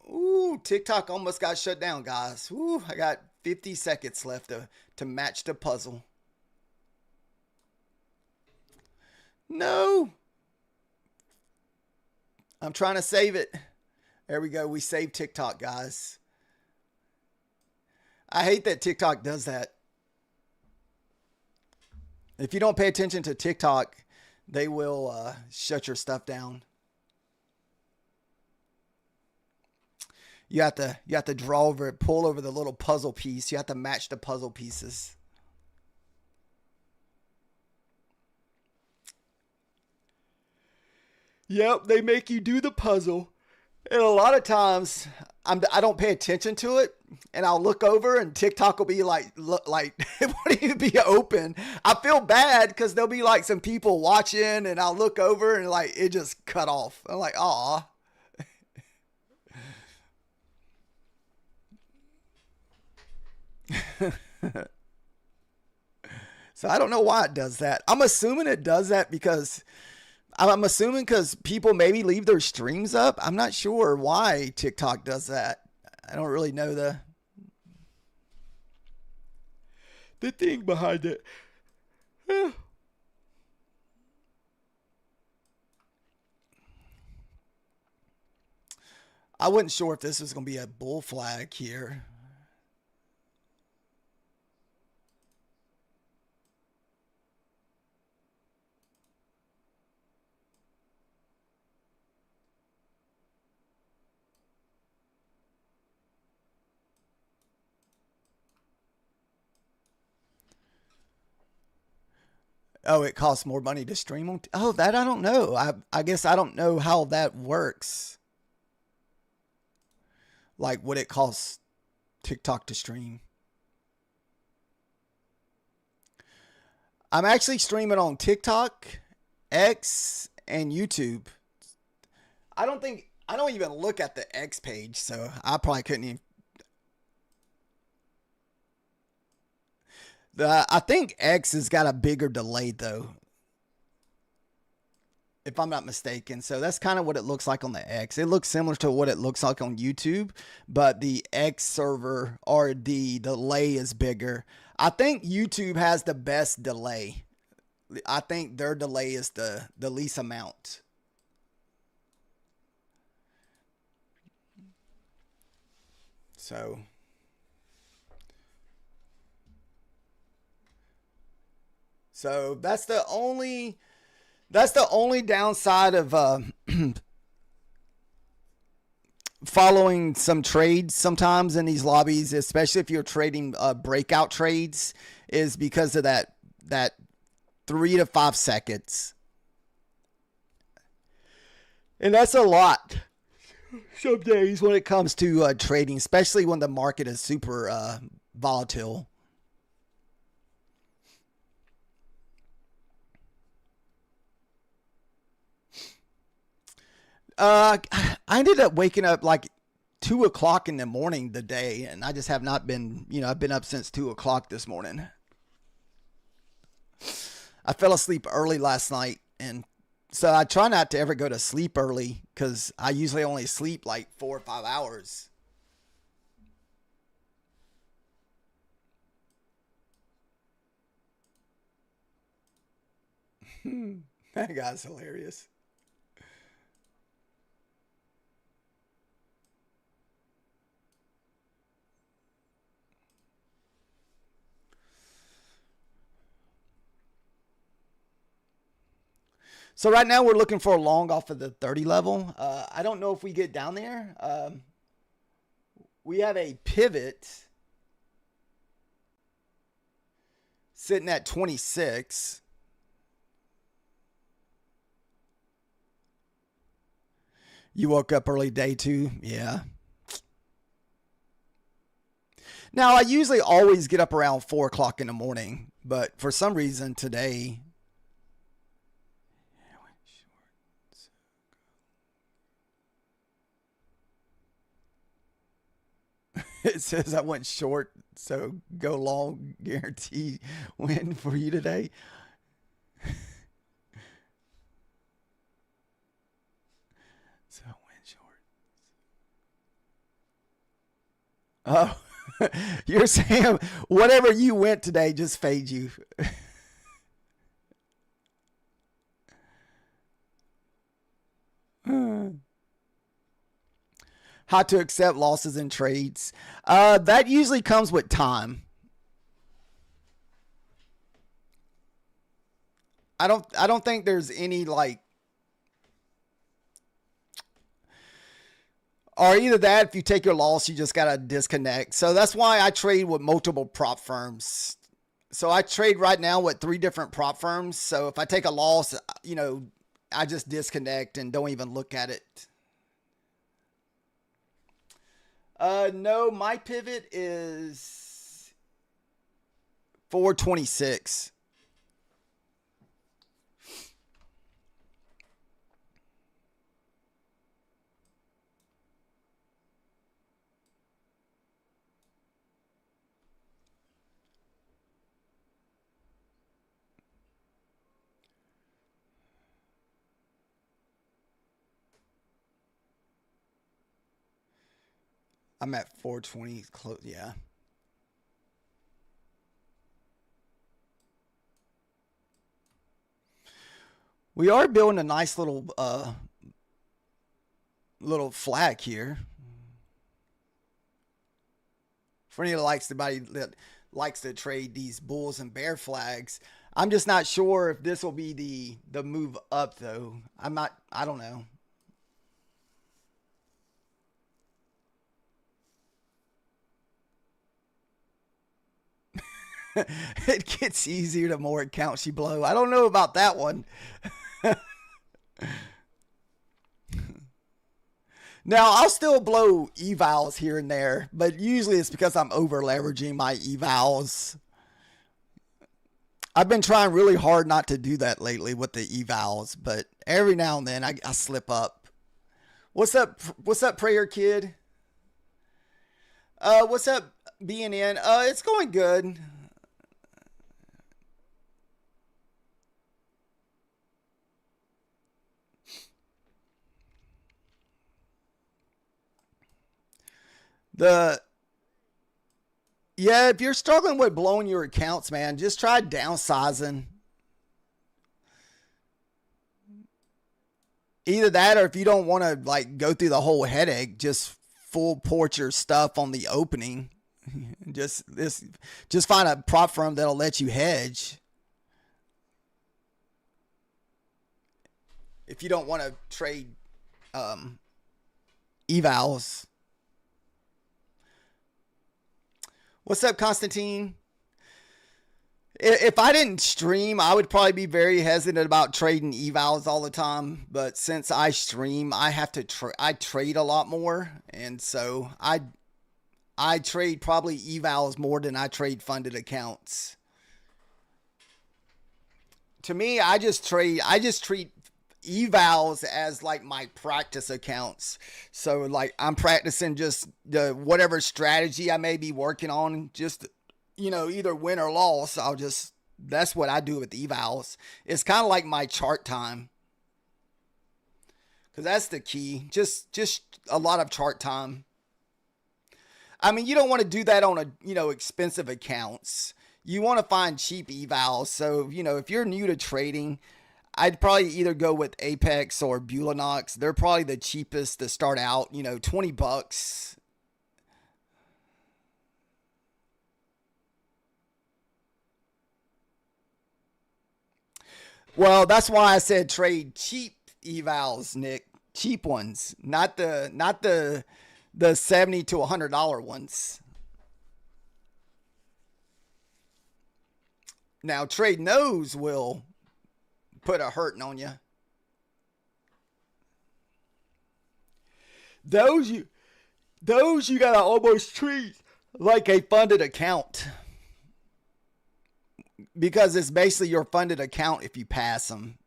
Ooh, TikTok almost got shut down, guys. Ooh, I got 50 seconds left to match the puzzle. No. I'm trying to save it. There we go. We saved TikTok, guys. I hate that TikTok does that. If you don't pay attention to TikTok, they will shut your stuff down. You have to draw over it, pull over the little puzzle piece. You have to match the puzzle pieces. Yep, they make you do the puzzle. And a lot of times I don't pay attention to it, and I'll look over and TikTok will be like, look, like it won't even be open. I feel bad because there'll be like some people watching, and I'll look over and like it just cut off. I'm like, aw. So I don't know why it does that. I'm assuming it does that because people maybe leave their streams up. I'm not sure why TikTok does that. I don't really know the thing behind it. I wasn't sure if this was going to be a bull flag here. Oh, it costs more money to stream on. Oh, that I don't know. I guess I don't know how that works. Like what it costs TikTok to stream. I'm actually streaming on TikTok, X, and YouTube. I don't even look at the X page, so I probably couldn't even. I think X has got a bigger delay though, if I'm not mistaken. So that's kind of what it looks like on the X. It looks similar to what it looks like on YouTube, but the X server or the delay is bigger. I think YouTube has the best delay. I think their delay is the least amount. So, So that's the only downside of following some trades sometimes in these lobbies, especially if you're trading breakout trades, is because of that 3 to 5 seconds, and that's a lot some days when it comes to trading, especially when the market is super volatile. I ended up waking up like 2 o'clock in the morning today, and I just have not been. I've been up since 2 o'clock this morning. I fell asleep early last night, and so I try not to ever go to sleep early because I usually only sleep like 4 or 5 hours. That guy's hilarious. So right now we're looking for a long off of the 30 level. I don't know if we get down there. We have a pivot sitting at 26. You woke up early day two? Yeah. Now, I usually always get up around 4 o'clock in the morning, but for some reason today, it says I went short, so go long, guarantee win for you today. So I went short. Oh, you're saying whatever you went today just fade you. How to accept losses in trades. That usually comes with time. I don't think there's any like, or either that, if you take your loss, you just gotta disconnect. So that's why I trade with multiple prop firms. So I trade right now with 3 different prop firms. So if I take a loss, I just disconnect and don't even look at it. No, my pivot is 426. I'm at 420 close. Yeah. We are building a nice little flag here. For anybody that likes to trade these bulls and bear flags, I'm just not sure if this will be the move up though. I'm not. I don't know. It gets easier the more accounts you blow. I don't know about that one. Now I'll still blow evals here and there, but usually it's because I'm over leveraging my evals. I've been trying really hard not to do that lately with the evals, but every now and then I slip up. What's up? What's up, prayer kid? What's up, being in? It's going good. The Yeah, if you're struggling with blowing your accounts, man, just try downsizing. Either that, or if you don't want to like go through the whole headache, just full port your stuff on the opening. Just find a prop firm that'll let you hedge. if you don't want to trade um, evals. What's up, Constantine? If I didn't stream, I would probably be very hesitant about trading evals all the time. But since I stream, I have to I trade a lot more, and so I trade probably evals more than I trade funded accounts. To me, I just treat evals as like my practice accounts. So like I'm practicing just the whatever strategy I may be working on, just either win or loss. That's what I do with evals. It's kind of like my chart time, because that's the key. Just a lot of chart time. I mean, you don't want to do that on expensive accounts. You want to find cheap evals. So if you're new to trading, I'd probably either go with Apex or Bulanox. They're probably the cheapest to start out, $20. Well, that's why I said trade cheap evals, Nick. Cheap ones, not the $70 to $100 ones. Now, trade knows will put a hurting on you. Those you gotta almost treat like a funded account, because it's basically your funded account if you pass them.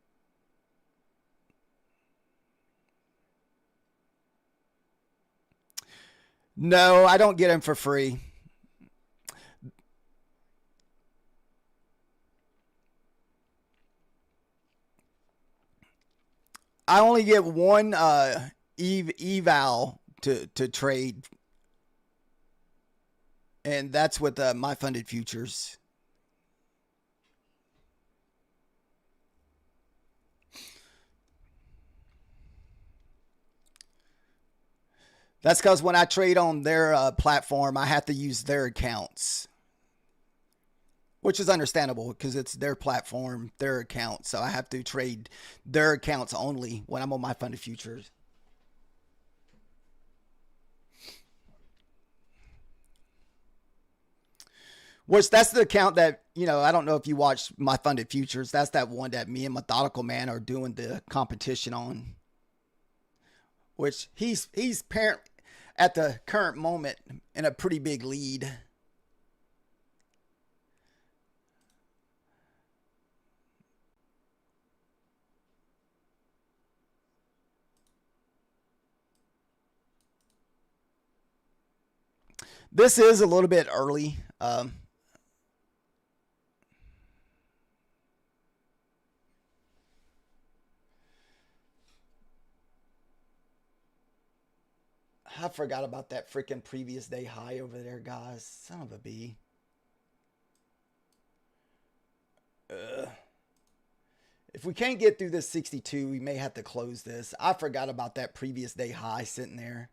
No, I don't get them for free. I only get one eval to trade, and that's with my funded futures. That's because when I trade on their platform, I have to use their accounts, which is understandable because it's their platform, their account. So I have to trade their accounts only when I'm on my funded futures. Which that's the account that, I don't know if you watched my funded futures. That's that one that me and Methodical Man are doing the competition on. Which he's apparently at the current moment in a pretty big lead. This is a little bit early. I forgot about that freaking previous day high over there, guys. Son of a bee. Ugh. If we can't get through this 62, we may have to close this. I forgot about that previous day high sitting there.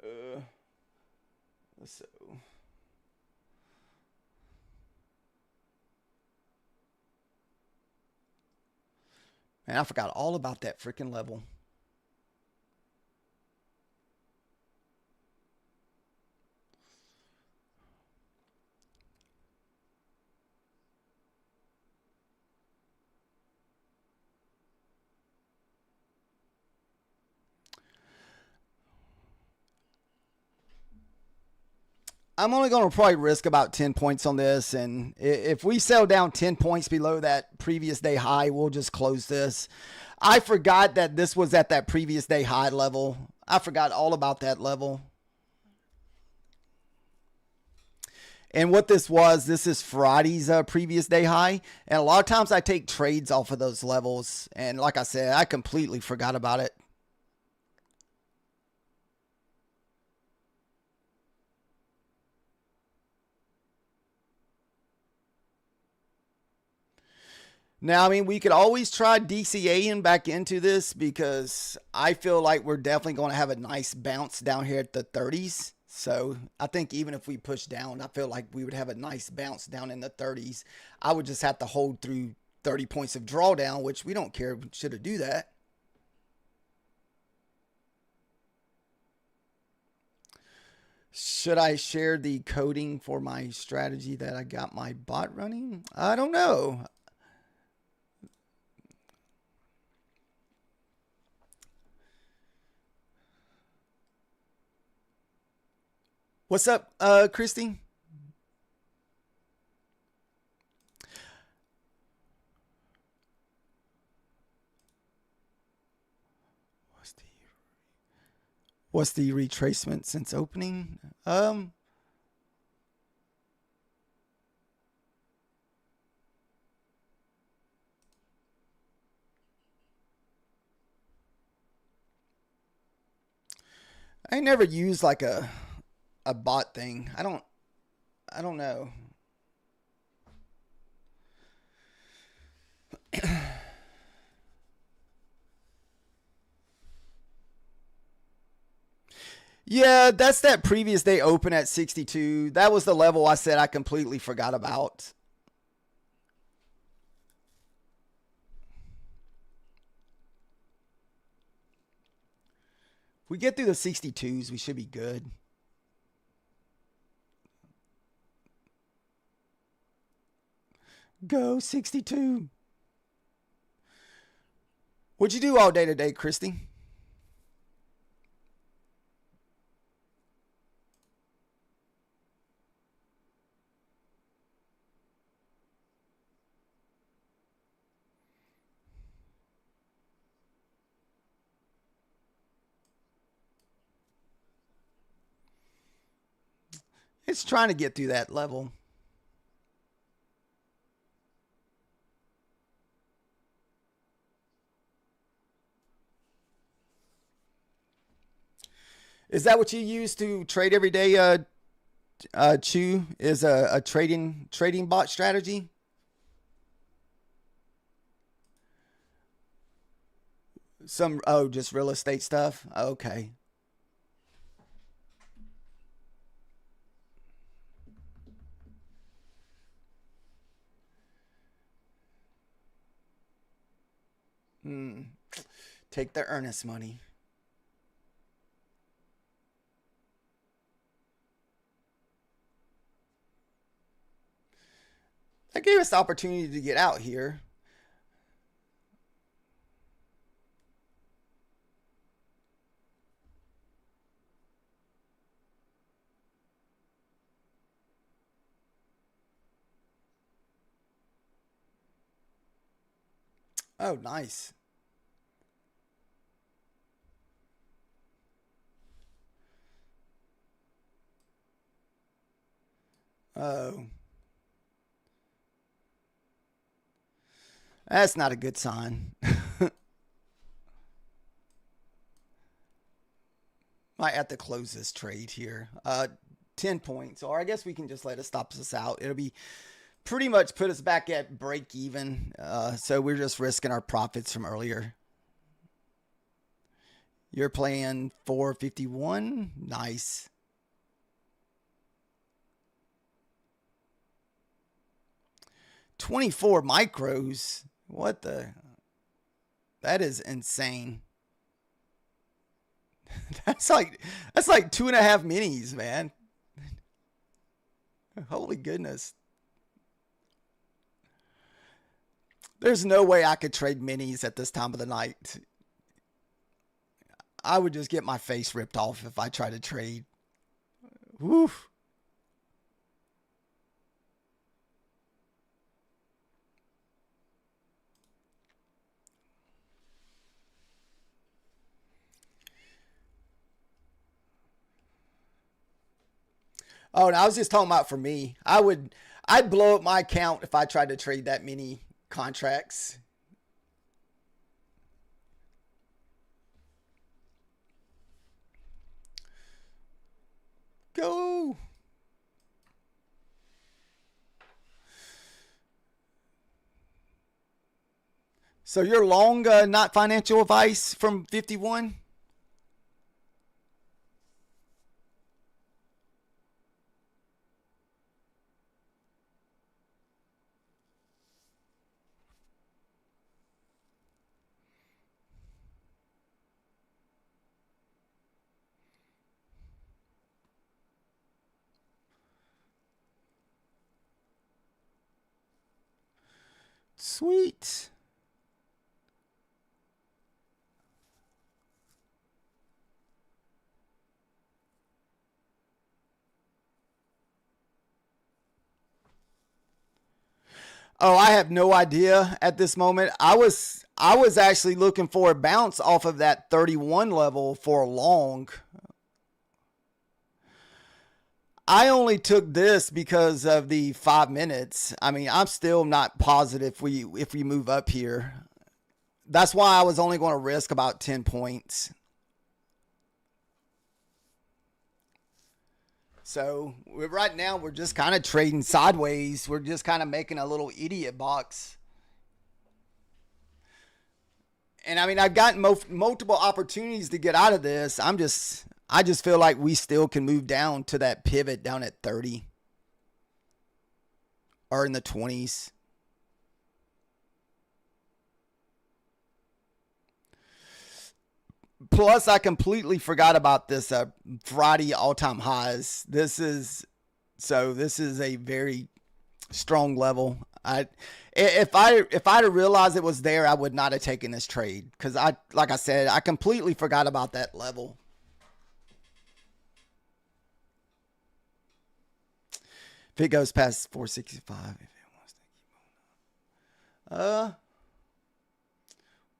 Uh, so, man, I forgot all about that freaking level. I'm only going to probably risk about 10 points on this. And if we sell down 10 points below that previous day high, we'll just close this. I forgot that this was at that previous day high level. I forgot all about that level. And what this is Friday's previous day high. And a lot of times I take trades off of those levels. And like I said, I completely forgot about it. Now, I mean, we could always try DCAing back into this because I feel like we're definitely going to have a nice bounce down here at the 30s. So I think even if we push down, I feel like we would have a nice bounce down in the 30s. I would just have to hold through 30 points of drawdown, which we don't care should it do that. Should I share the coding for my strategy that I got my bot running? I don't know. What's up, Christy? What's the retracement since opening? I never used like a bot thing. I don't know. Yeah, that's that previous day open at 62. That was the level I said I completely forgot about. If we get through the 62s, we should be good. Go 62. What'd you do all day today, Christy? It's trying to get through that level. Is that what you use to trade every day, Chew? Is a trading bot strategy? Just real estate stuff. Okay. Take the earnest money. That gave us the opportunity to get out here. Oh, nice. Oh, that's not a good sign. Might have to close this trade here. 10 points, or I guess we can just let it stop us out. It'll be pretty much put us back at break even. So we're just risking our profits from earlier. You're playing 451. Nice. $24 micros. What the? That is insane. That's like 2.5 minis, man. Holy goodness. There's no way I could trade minis at this time of the night. I would just get my face ripped off if I tried to trade. Woof. Oh, and I was just talking about for me. I'd blow up my account if I tried to trade that many contracts. Go. So you're long, not financial advice from 51? Sweet. Oh, I have no idea at this moment. I was actually looking for a bounce off of that 31 level for a long. I only took this because of the 5 minutes. I mean, I'm still not positive if we move up here. That's why I was only going to risk about 10 points. So right now we're just kind of trading sideways. We're just kind of making a little idiot box. And I mean, I've gotten multiple opportunities to get out of this. I just feel like we still can move down to that pivot down at 30 or in the 20s. Plus, I completely forgot about this Friday all-time highs. This is a very strong level. If I'd have realized it was there, I would not have taken this trade because like I said, I completely forgot about that level. If it goes past 465, if it wants to keep on.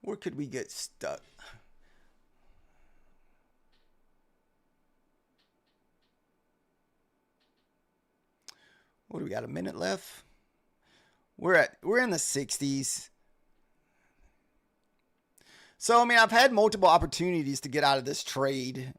Where could we get stuck? What do we got? A minute left. We're in the 60s. So I mean, I've had multiple opportunities to get out of this trade.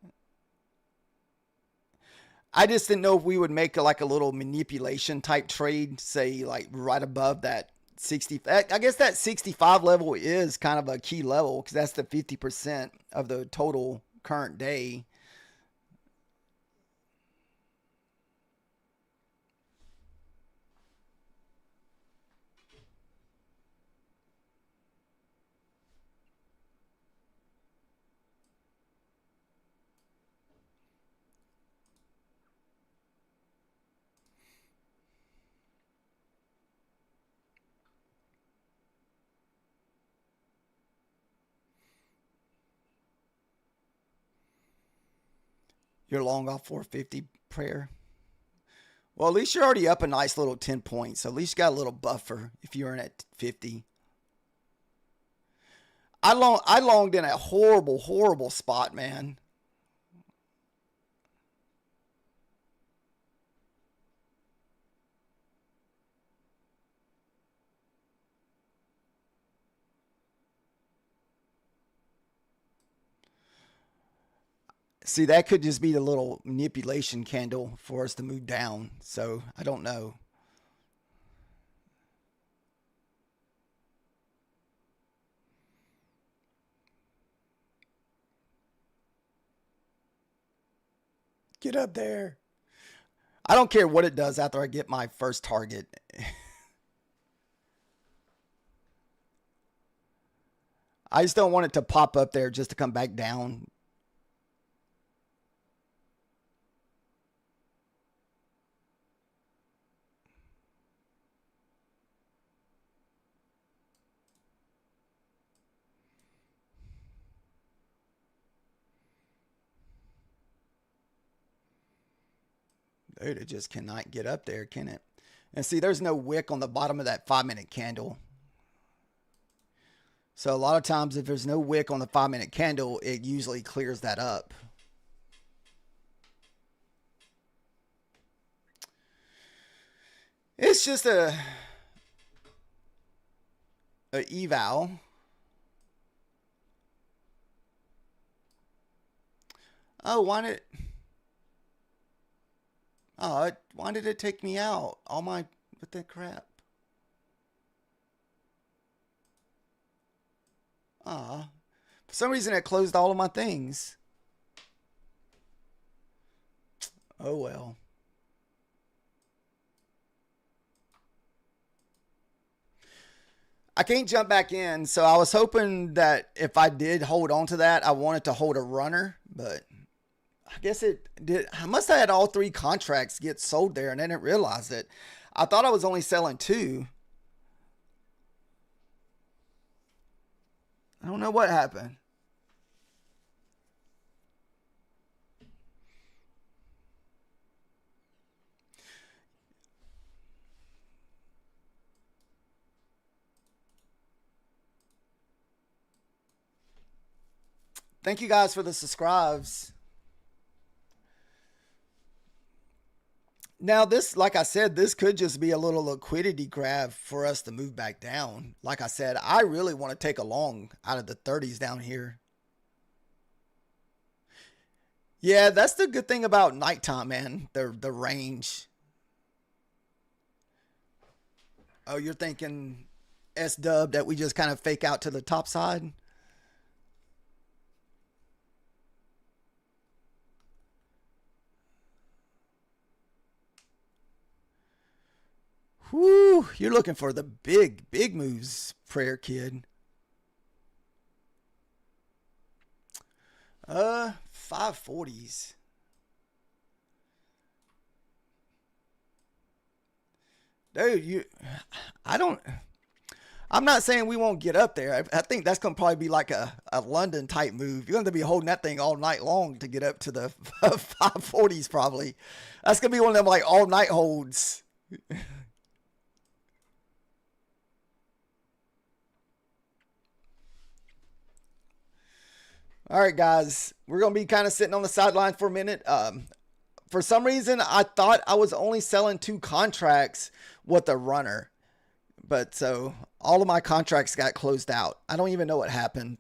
I just didn't know if we would make like a little manipulation type trade, say like right above that 60. I guess that 65 level is kind of a key level because that's the 50% of the total current day. You're long off 450 prayer. Well, at least you're already up a nice little 10 points. So at least you got a little buffer if you're in at 50. I longed in a horrible, horrible spot, man. See, that could just be the little manipulation candle for us to move down. So I don't know. Get up there. I don't care what it does after I get my first target. I just don't want it to pop up there just to come back down. Dude, it just cannot get up there, can it? And see, there's no wick on the bottom of that 5 minute candle. So a lot of times if there's no wick on the 5 minute candle, it usually clears that up. It's just a eval. Oh, why did it take me out? All my what the crap? Ah, for some reason it closed all of my things. Oh well. I can't jump back in, so I was hoping that if I did hold on to that, I wanted to hold a runner, but I guess it did. I must have had all three contracts get sold there and I didn't realize it. I thought I was only selling two. I don't know what happened. Thank you guys for the subscribes. Now, this, like I said, this could just be a little liquidity grab for us to move back down. Like I said, I really want to take a long out of the 30s down here. Yeah, that's the good thing about nighttime, man. The range. Oh, you're thinking S-dub that we just kind of fake out to the top side? Whoo, you're looking for the big moves, Prayer Kid. 540s. Dude, I'm not saying we won't get up there. I think that's going to probably be like a London type move. You're going to be holding that thing all night long to get up to the 540s probably. That's going to be one of them like all night holds. All right, guys, we're going to be kind of sitting on the sideline for a minute. For some reason, I thought I was only selling 2 contracts with a runner. But so all of my contracts got closed out. I don't even know what happened.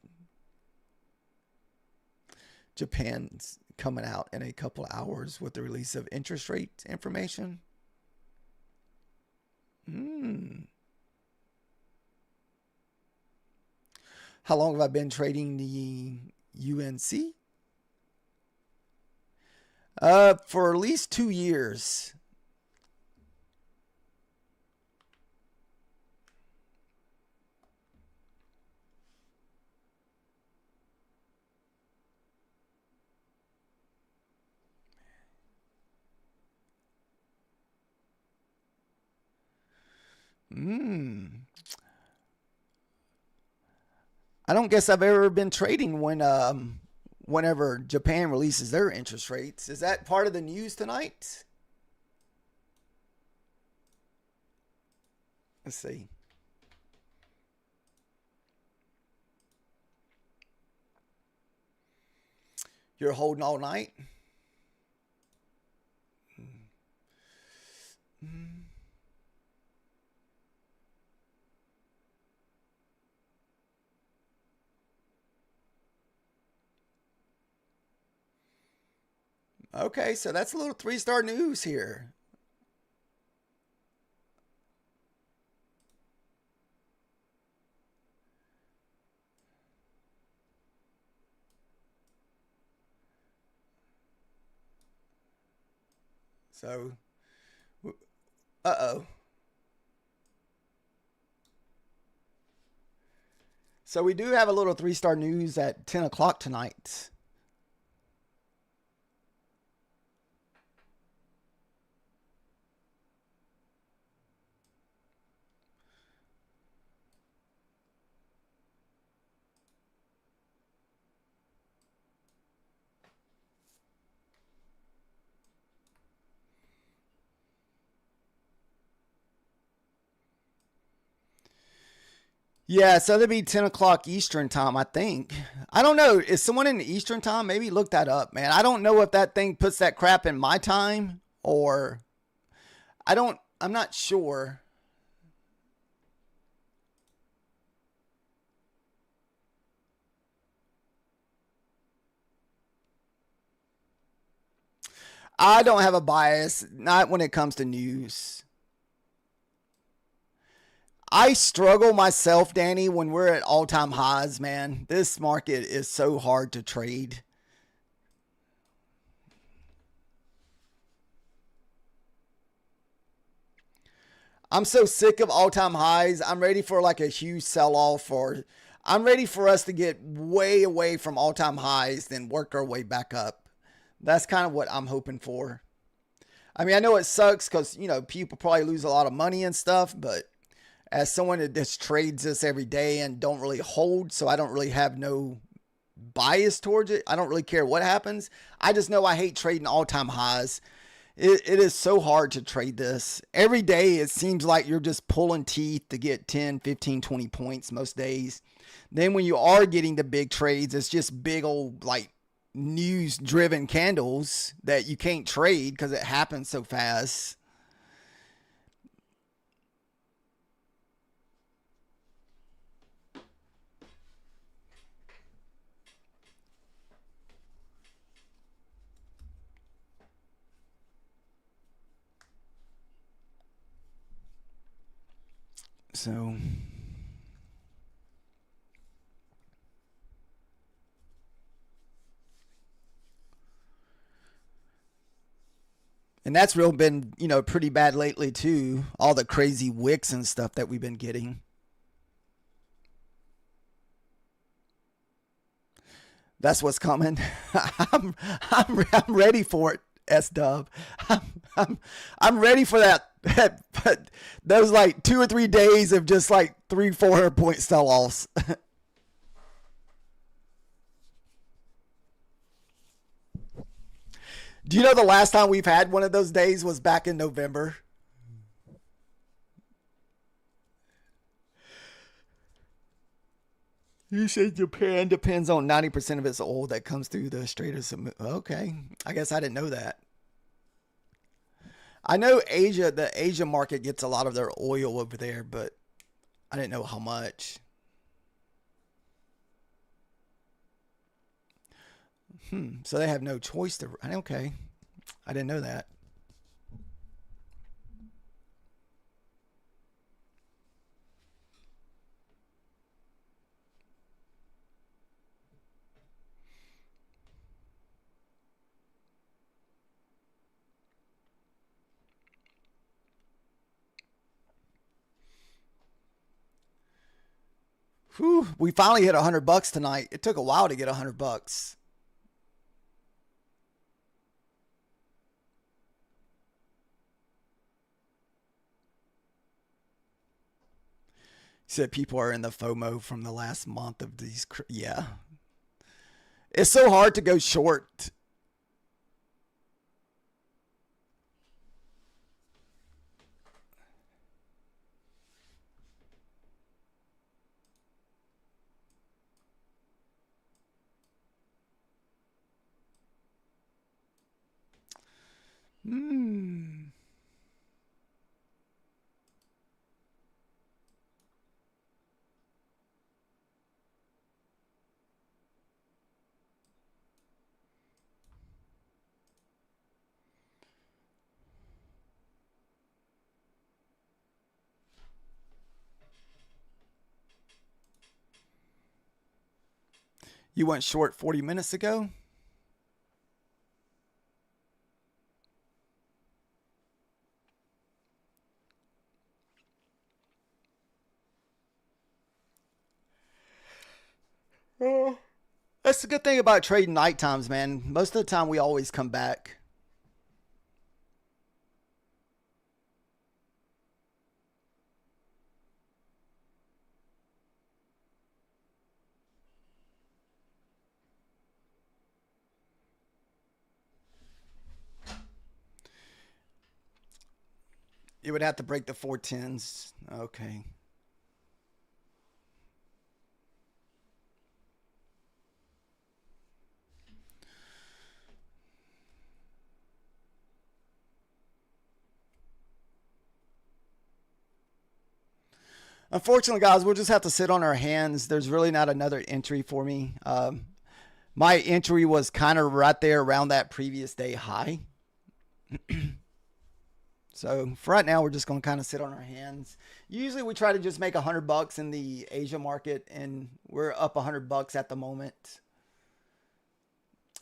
Japan's coming out in a couple of hours with the release of interest rate information. How long have I been trading the UNC? For at least 2 years. I don't guess I've ever been trading whenever Japan releases their interest rates. Is that part of the news tonight? Let's see. You're holding all night? Okay, so that's a little 3-star news here. So, uh-oh. So we do have a little 3-star news at 10 o'clock tonight. Yeah, so that'd be 10 o'clock Eastern time, I think. I don't know. Is someone in the Eastern time? Maybe look that up, man. I don't know if that thing puts that crap in my time or I'm not sure. I don't have a bias, not when it comes to news. I struggle myself, Danny, when we're at all-time highs, man. This market is so hard to trade. I'm so sick of all-time highs. I'm ready for like a huge sell-off, or I'm ready for us to get way away from all-time highs, then work our way back up. That's kind of what I'm hoping for. I mean, I know it sucks because, you know, people probably lose a lot of money and stuff, but as someone that just trades this every day and don't really hold, so I don't really have no bias towards it. I don't really care what happens. I just know I hate trading all-time highs. It is so hard to trade this. Every day it seems like you're just pulling teeth to get 10, 15, 20 points most days. Then when you are getting the big trades, it's just big old like news driven candles that you can't trade because it happens so fast. So and that's real been, pretty bad lately too. All the crazy wicks and stuff that we've been getting. That's what's coming. I'm ready for it, S Dub. I'm, I'm, I'm ready for that. But those like 2 or 3 days of just like 300-400 point sell offs. Do you know the last time we've had one of those days was back in November? You said Japan depends on 90% of its oil that comes through the Strait of Hormuz. Okay. I guess I didn't know that. I know the Asia market gets a lot of their oil over there, but I didn't know how much. So they have no choice to. Okay. I didn't know that. Whew, we finally hit $100 tonight. It took a while to get $100. He said people are in the FOMO from the last month of these. Yeah. It's so hard to go short. Hmm. You went short 40 minutes ago? Oh. That's the good thing about trading night times, man. Most of the time, we always come back. You would have to break the 410s. Okay. Unfortunately, guys, we'll just have to sit on our hands. There's really not another entry for me. My entry was kind of right there around that previous day high. So for right now, we're just going to kind of sit on our hands. Usually we try to just make $100 in the Asia market, and we're up $100 at the moment.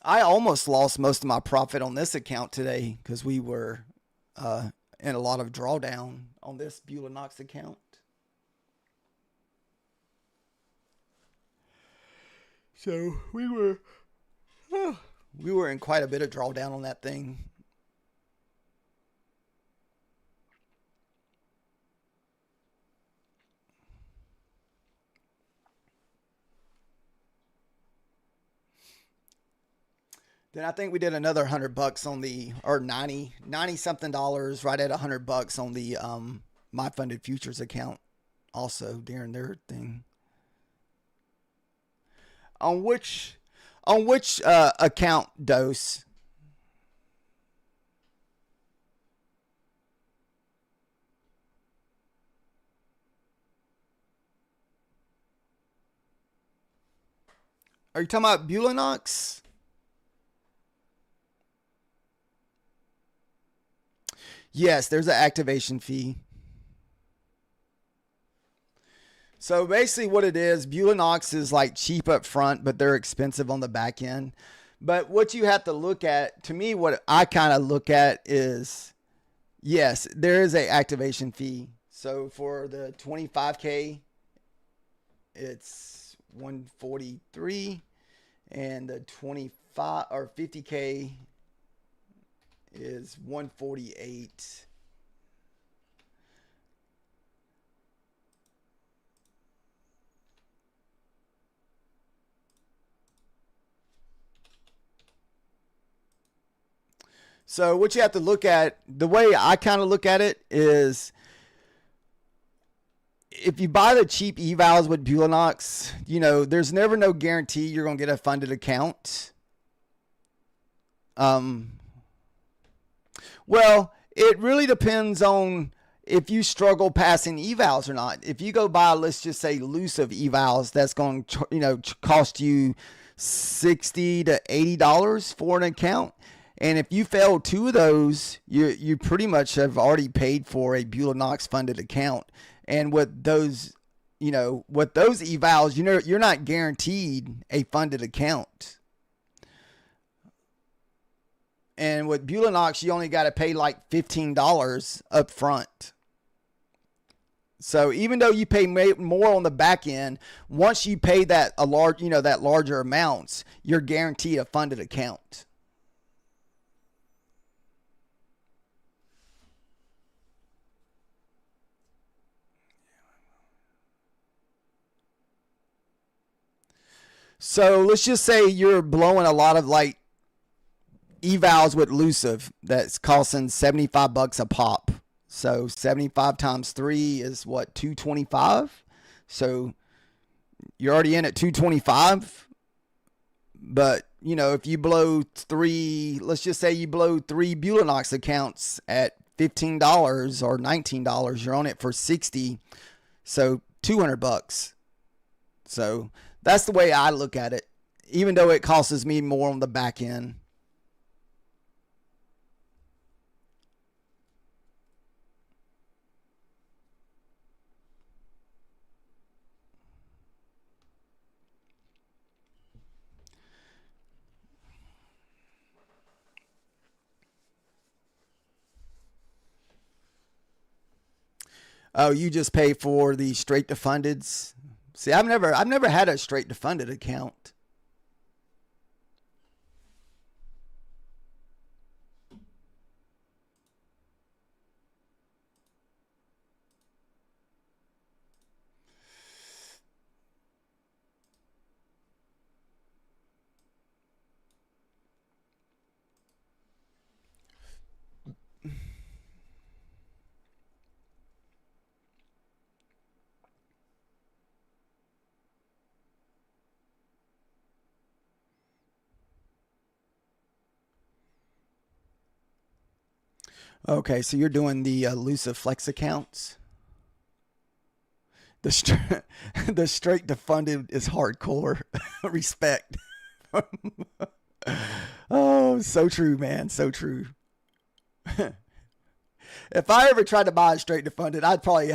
I almost lost most of my profit on this account today because we were in a lot of drawdown on this Beulah Knox account. So we were in quite a bit of drawdown on that thing. Then I think we did another $100 on the, or 90 something dollars, right at $100 on the My Funded Futures account also during their thing. On which account, Dose? Are you talking about Bulinox? Yes, there's an activation fee. So basically, what it is, Bulinox is like cheap up front, but they're expensive on the back end. But what you have to look at, to me, what I kind of look at is, yes, there is a activation fee. So for the 25K, it's 143, and the 25 or 50K is 148. So what you have to look at, the way I kind of look at it is, if you buy the cheap evals with Bulinox, there's never no guarantee you're going to get a funded account. Well, it really depends on if you struggle passing evals or not. If you go buy, let's just say, elusive evals, that's going to, cost you $60 to $80 for an account. And if you fail two of those, you pretty much have already paid for a Bulinox funded account. And with those, evals, you're not guaranteed a funded account. And with Bulinox, you only got to pay like $15 up front. So even though you pay more on the back end, once you pay that larger amounts, you're guaranteed a funded account. So let's just say you're blowing a lot of like evals with elusive that's costing $75 a pop. So 75 times 3 is what, 225? So you're already in at 225. But, if you blow let's just say you blow 3 Bulinox accounts at $15 or $19, you're on it for 60. So $200. So that's the way I look at it, even though it costs me more on the back end. Oh, you just pay for the straight to fundeds? See, I've never had a straight to funded account. Okay, so you're doing the elusive flex accounts. The the straight to funded is hardcore. Respect. Oh, so true, man. So true. If I ever tried to buy a straight to funded, I'd probably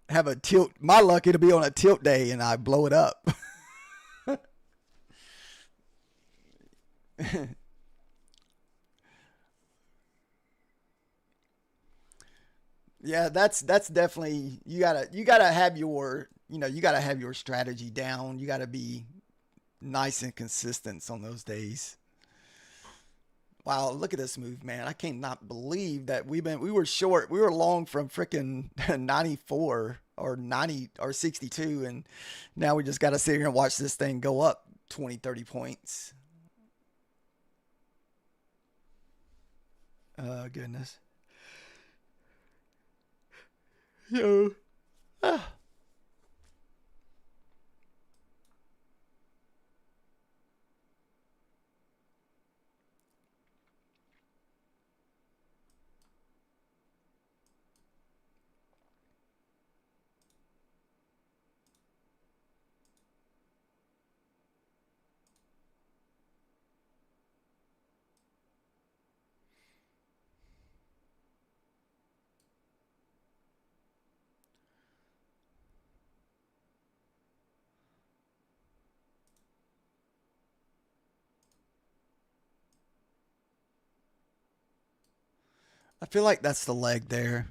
have a tilt. My luck, it'll be on a tilt day, and I blow it up. Yeah, that's definitely, you gotta have your you gotta have your strategy down. You gotta be nice and consistent on those days. Wow, look at this move, man! I cannot believe that we were short. We were long from freaking 94 or 90 or 62, and now we just got to sit here and watch this thing go up 20, 30 points. Oh, goodness. Yo. Ah. I feel like that's the leg there.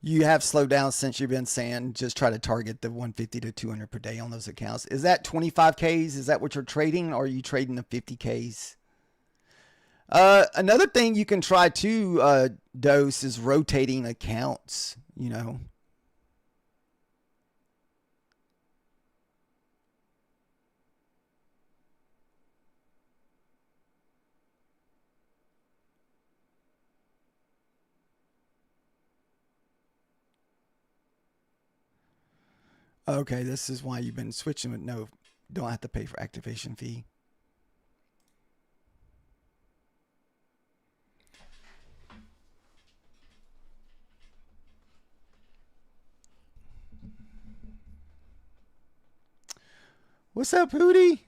You have slowed down since you've been saying just try to target the 150 to 200 per day on those accounts. Is that 25Ks? Is that what you're trading, or are you trading the 50Ks? Another thing you can try too, Dose, is rotating accounts. You know, okay, this is why you've been switching. With no, don't have to pay for activation fee. What's up, Hootie?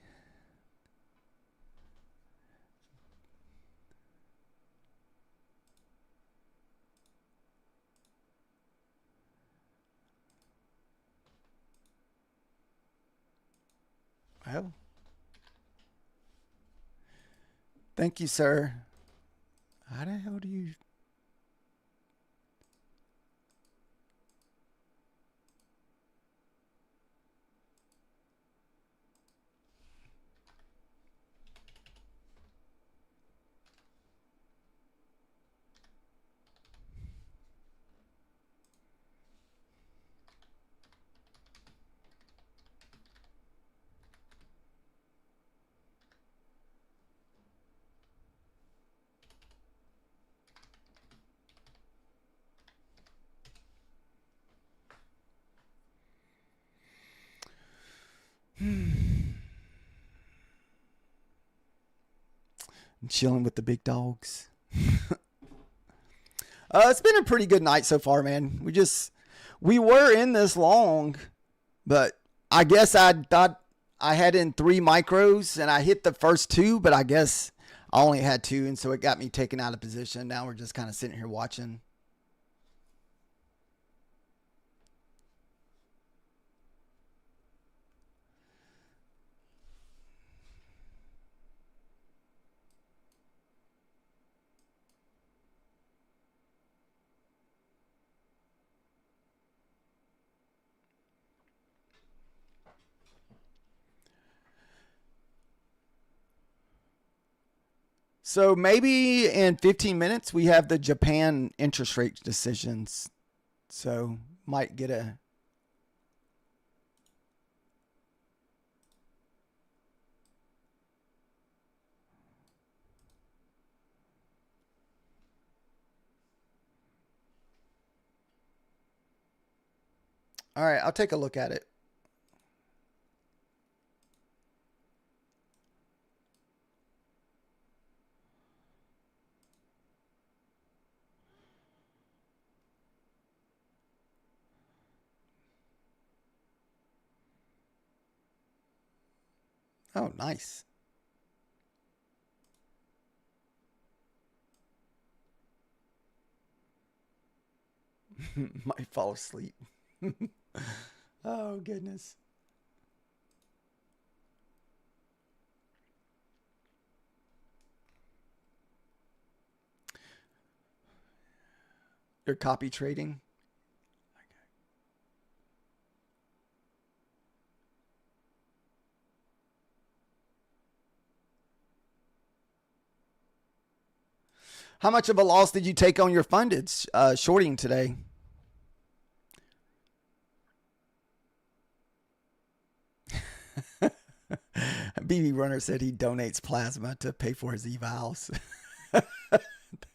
Well, thank you, sir. How the hell do you? I'm chilling with the big dogs. It's been a pretty good night so far, man. We were in this long, but I guess I thought I had in 3 micros and I hit the first two, but I guess I only had two, and so it got me taken out of position. Now we're just kind of sitting here watching. So maybe in 15 minutes we have the Japan interest rate decisions. So might get a. All right, I'll take a look at it. Oh, nice. Might fall asleep. Oh, goodness. You're copy trading? How much of a loss did you take on your funded shorting today? BB Runner said he donates plasma to pay for his evals.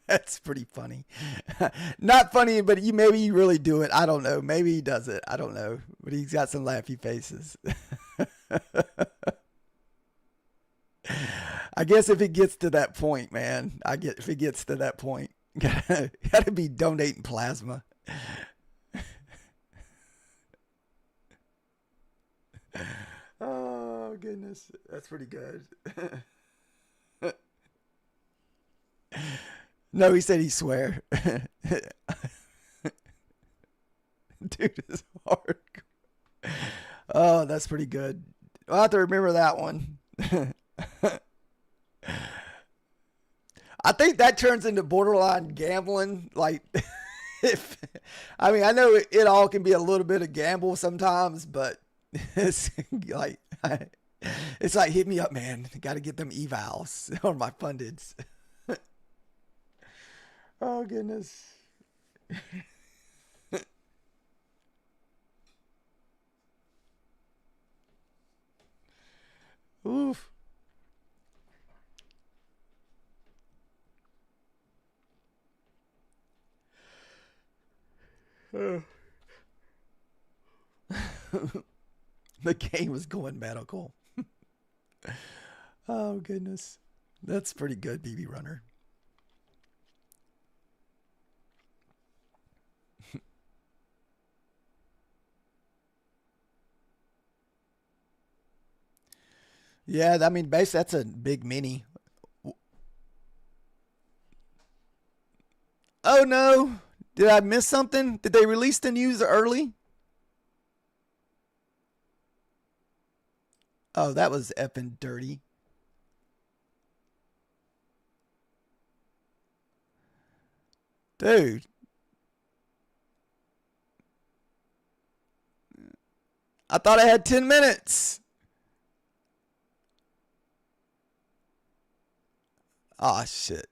That's pretty funny. Not funny, but maybe you really do it. I don't know. Maybe he does it. I don't know. But he's got some laughy faces. I guess if it gets to that point, man, if it gets to that point, gotta be donating plasma. Oh goodness, that's pretty good. No, he said he swear. Dude is hard. Oh, that's pretty good. I'll have to remember that one. I think that turns into borderline gambling. Like, I know it all can be a little bit of gamble sometimes, but it's like, hit me up, man. Got to get them evals on my fundeds. Oh goodness. Oof. The game was going medical. Oh goodness. That's pretty good, BB Runner. Yeah, I mean, basically, that's a big mini. Oh no! Did I miss something? Did they release the news early? Oh, that was effing dirty. Dude. I thought I had 10 minutes. Oh, shit.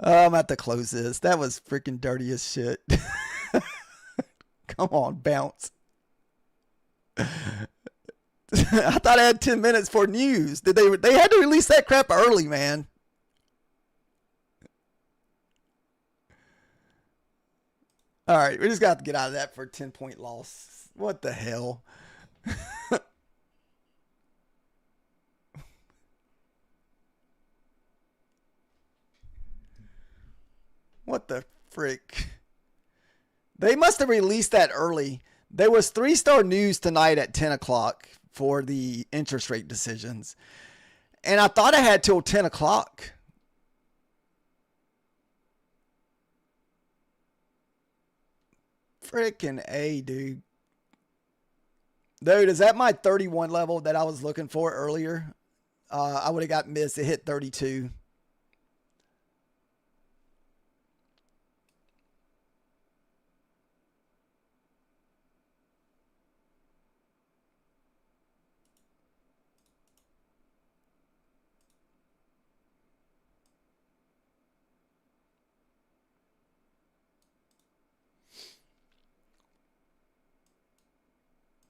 Oh, I'm about to close this. That was freaking dirty as shit. Come on, bounce. I thought I had 10 minutes for news. They had to release that crap early, man. All right, we just got to get out of that for a 10-point loss. What the hell? What the frick? They must have released that early. There was 3-star news tonight at 10 o'clock for the interest rate decisions. And I thought I had till 10 o'clock. Frickin' A, dude. Dude, is that my 31 level that I was looking for earlier? I would have got missed. It hit 32.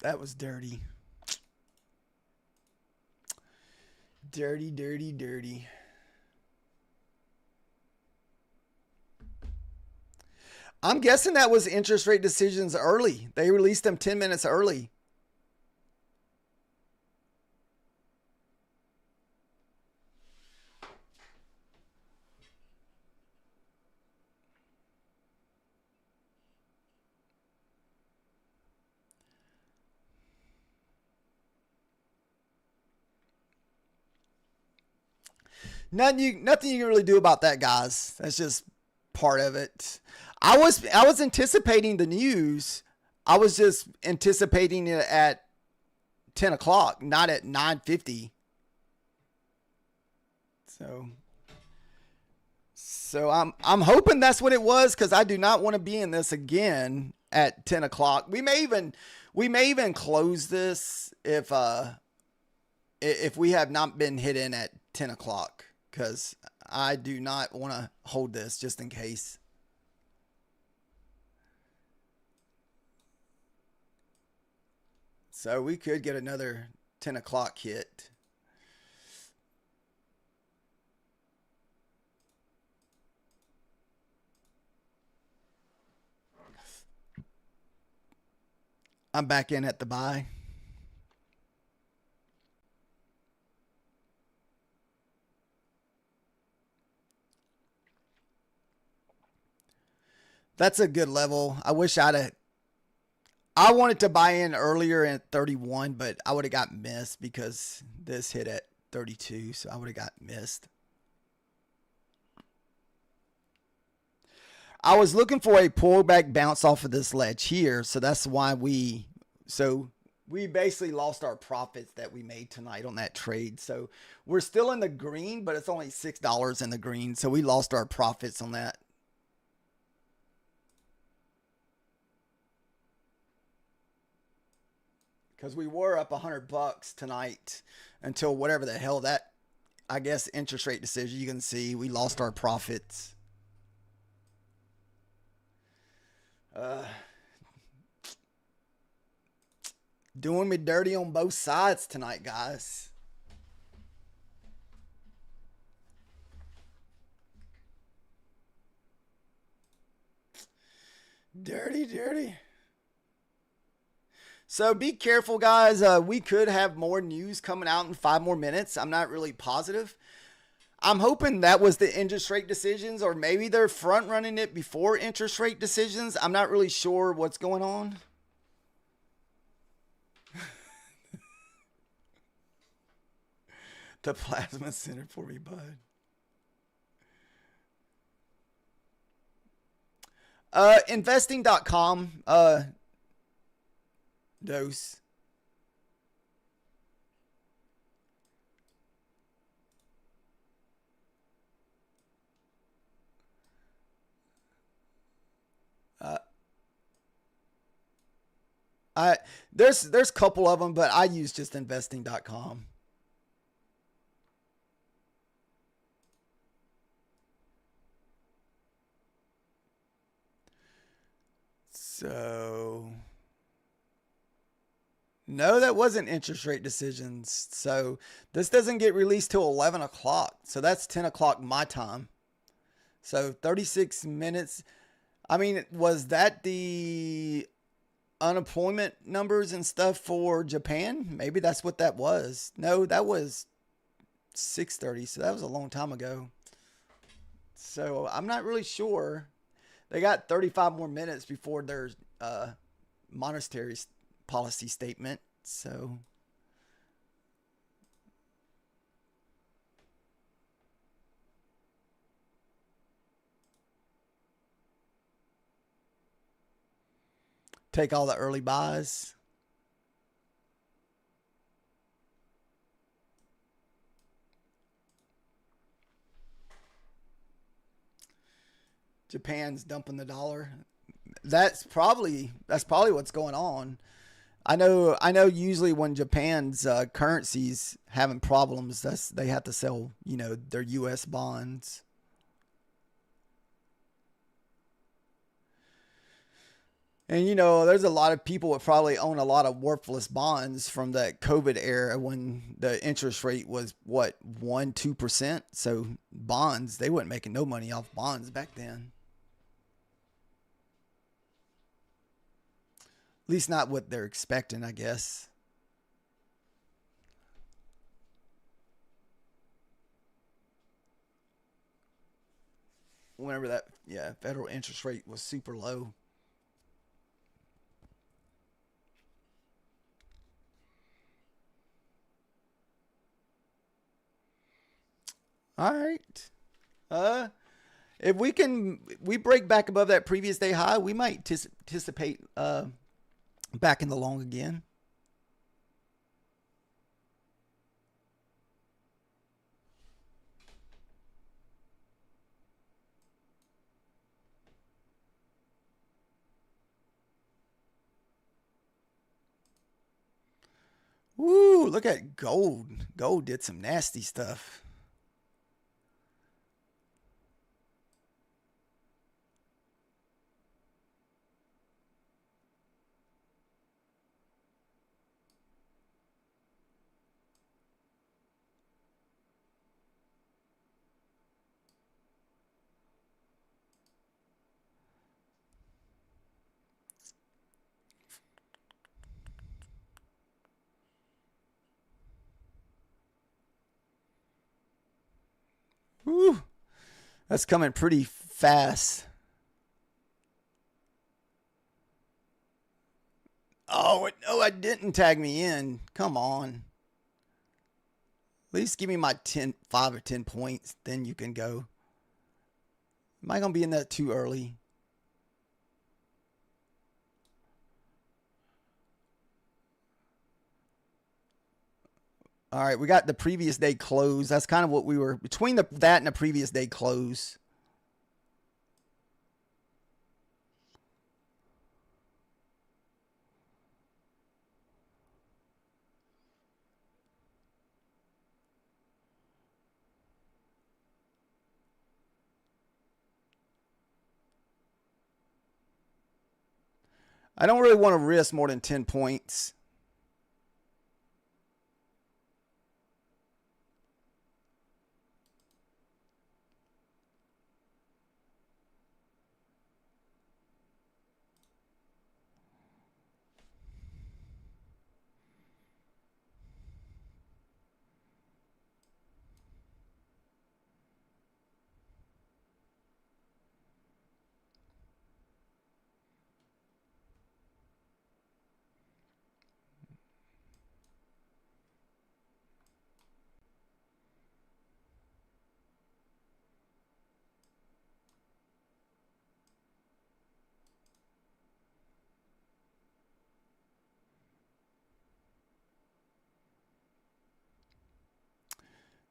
That was dirty. Dirty, dirty, dirty. I'm guessing that was interest rate decisions early. They released them 10 minutes early. Nothing you can really do about that, guys. That's just part of it. I was anticipating the news. I was just anticipating it at 10 o'clock, not at 9:50. So I'm hoping that's what it was, because I do not want to be in this again at 10 o'clock. We may even close this if we have not been hit in at 10 o'clock, because I do not want to hold this just in case. So we could get another 10 o'clock hit. I'm back in at the buy. That's a good level. I wish I wanted to buy in earlier at 31, but I would have got missed because this hit at 32, so I would have got missed. I was looking for a pullback bounce off of this ledge here, so that's why we basically lost our profits that we made tonight on that trade. So we're still in the green, but it's only $6 in the green, so we lost our profits on that. Because we were up $100 tonight until whatever the hell that, I guess, interest rate decision. You can see we lost our profits. Doing me dirty on both sides tonight, guys. Dirty, dirty. So be careful, guys. We could have more news coming out in 5 more minutes. I'm not really positive. I'm hoping that was the interest rate decisions, or maybe they're front running it before interest rate decisions. I'm not really sure what's going on. The plasma center for me, bud. Investing.com. Dose. Uh, there's a couple of them, but I use just investing.com. So no, that wasn't interest rate decisions. So this doesn't get released till 11 o'clock. So that's 10 o'clock my time. So 36 minutes. I mean, was that the unemployment numbers and stuff for Japan? Maybe that's what that was. No, that was 6:30. So that was a long time ago. So I'm not really sure. They got 35 more minutes before their monetary policy statement. So take all the early buys. Japan's dumping the dollar. That's probably what's going on. I know usually when Japan's currency's having problems, they have to sell, their US bonds. And there's a lot of people that probably own a lot of worthless bonds from that COVID era when the interest rate was what 1-2%. So bonds, they weren't making no money off bonds back then. At least not what they're expecting, I guess. Whenever that, yeah, federal interest rate was super low. All right. Uh, if we break back above that previous day high, we might anticipate back in the long again. Woo, look at gold. Gold did some nasty stuff. Whew. That's coming pretty fast. Oh, no, it didn't tag me in. Come on. At least give me my 5 or 10 points. Then you can go. Am I going to be in that too early? All right, we got the previous day close. That's kind of what we were between that and the previous day close. I don't really want to risk more than 10 points.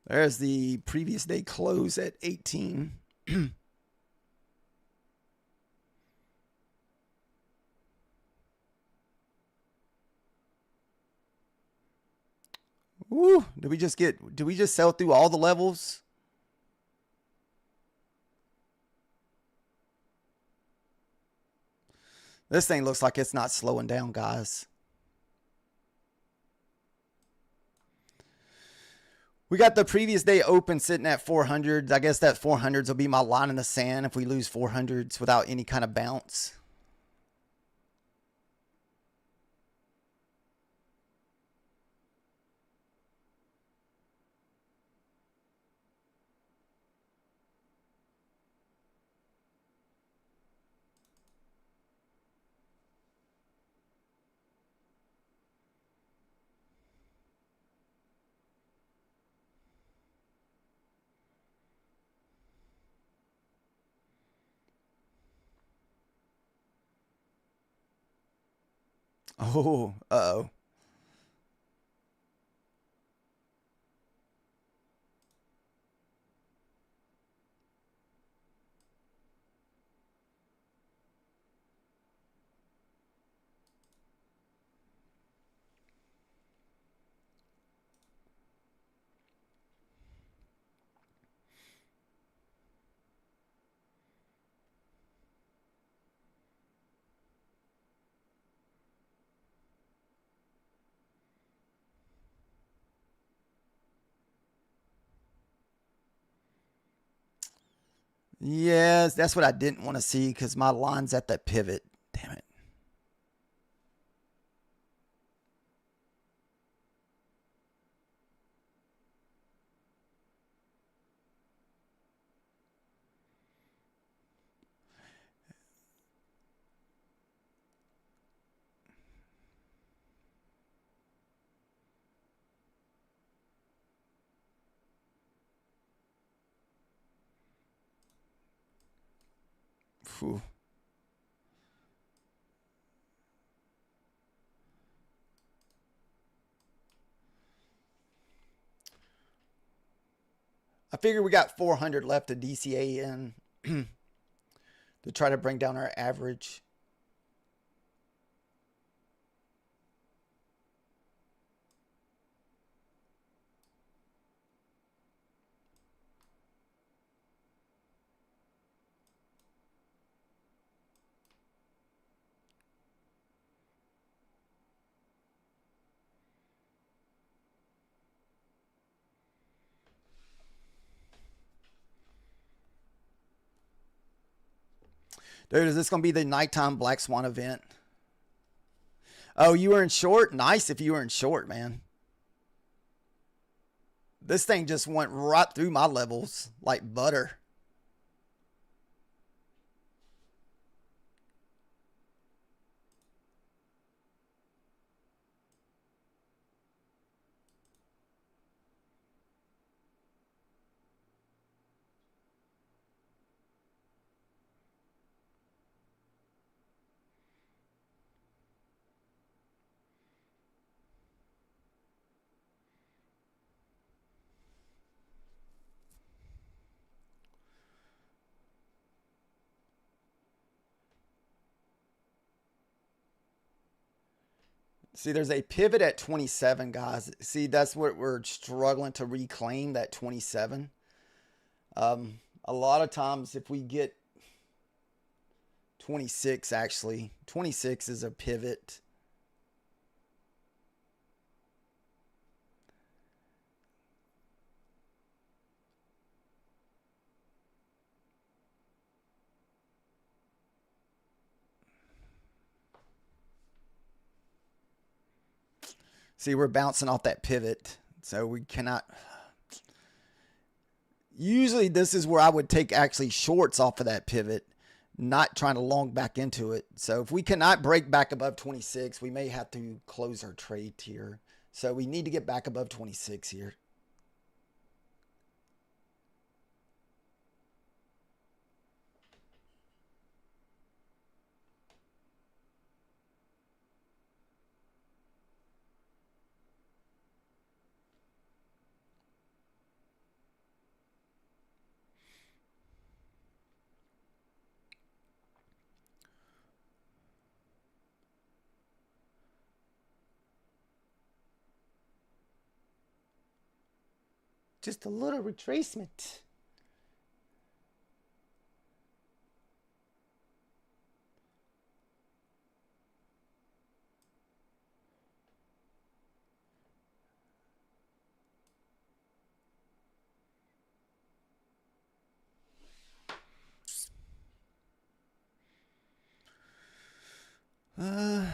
There's the previous day close at 18. Woo, did we just sell through all the levels? This thing looks like it's not slowing down, guys. We got the previous day open sitting at 400. I guess that 400s will be my line in the sand if we lose 400s without any kind of bounce. Oh, uh-oh. Yes, that's what I didn't want to see because my line's at that pivot. Damn it. Whew. I figure we got 400 left to DCA in to try to bring down our average. Dude, is this going to be the nighttime Black Swan event? Oh, you were in short? Nice if you were in short, man. This thing just went right through my levels like butter. See, there's a pivot at 27, guys. See, that's what we're struggling to reclaim, that 27. A lot of times, if we get 26, actually, 26 is a pivot. See, we're bouncing off that pivot, so we cannot. Usually, this is where I would take actually shorts off of that pivot, not trying to long back into it. So if we cannot break back above 26, we may have to close our trade here. So we need to get back above 26 here. Just a little retracement. Hmm.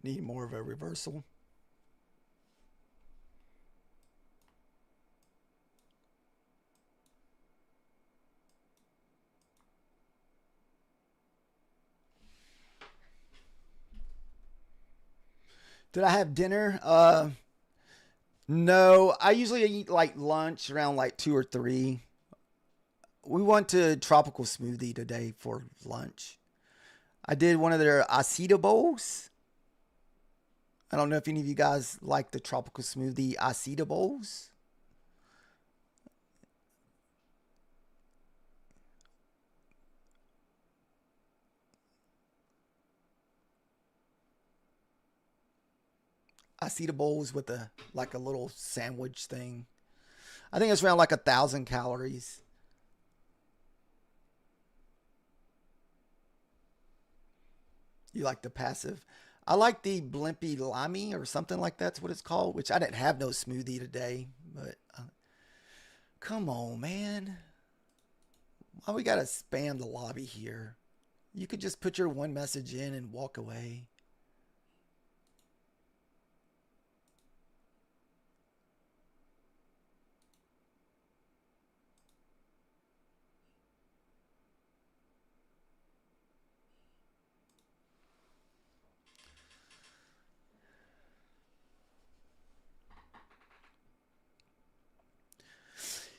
Need more of a reversal. Did I have dinner? No. I usually eat like lunch around like 2 or 3. We went to Tropical Smoothie today for lunch. I did one of their acida bowls. I don't know if any of you guys like the Tropical Smoothie acida bowls. Acida bowls with a like a little sandwich thing. I think it's around like 1,000 calories. You like the passive? I like the Blimpie Limy or something like that's what it's called, which I didn't have no smoothie today. But come on, man. Why we gotta spam the lobby here? You could just put your one message in and walk away.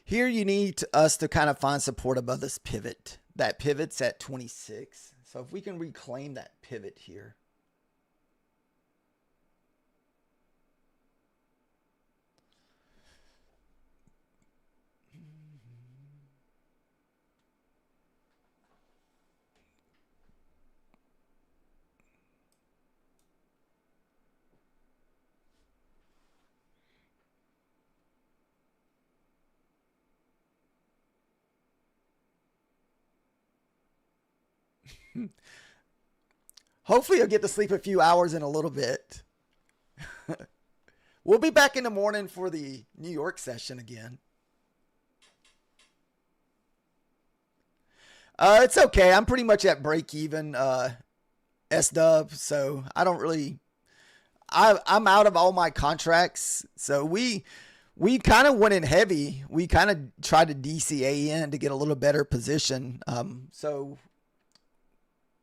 Here you need us to kind of find support above this pivot. That pivot's at 26. So if we can reclaim that pivot here. Hopefully I'll get to sleep a few hours in a little bit. We'll be back in the morning for the New York session again. It's okay. I'm pretty much at break even SW, so I don't really. I'm out of all my contracts, so we kind of went in heavy. We kind of tried to DCA in to get a little better position. So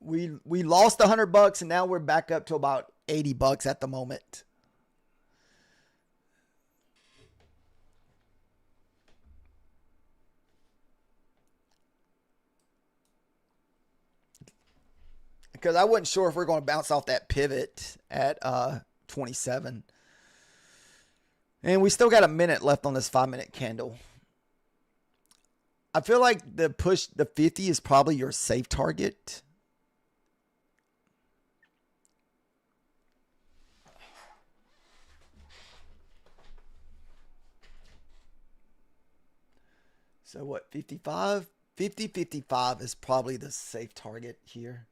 we lost $100 and now we're back up to about $80 at the moment. Because I wasn't sure if we're going to bounce off that pivot at 27. And we still got a minute left on this 5-minute candle. I feel like the 50 is probably your safe target. So what, 55? 50, 55 is probably the safe target here.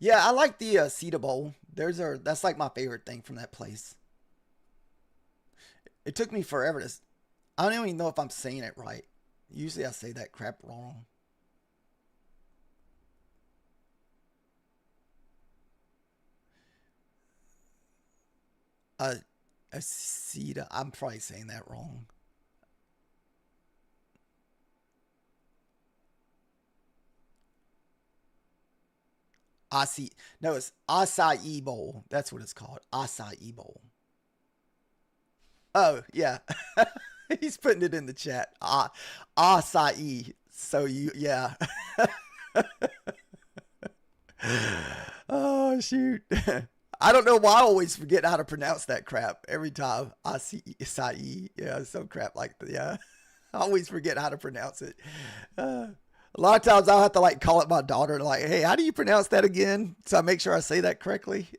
Yeah, I like the Cedar Bowl. That's like my favorite thing from that place. It took me forever to. I don't even know if I'm saying it right. Usually I say that crap wrong. Uh, Acida. I'm probably saying that wrong. Asi. No, it's Acai Bowl. That's what it's called. Acai Bowl. Oh yeah, he's putting it in the chat. Acai. So yeah. Oh shoot. I don't know why I always forget how to pronounce that crap every time. Acai. Yeah, some crap like that. Yeah. I always forget how to pronounce it. A lot of times I'll have to like call it my daughter like, hey, how do you pronounce that again? So I make sure I say that correctly.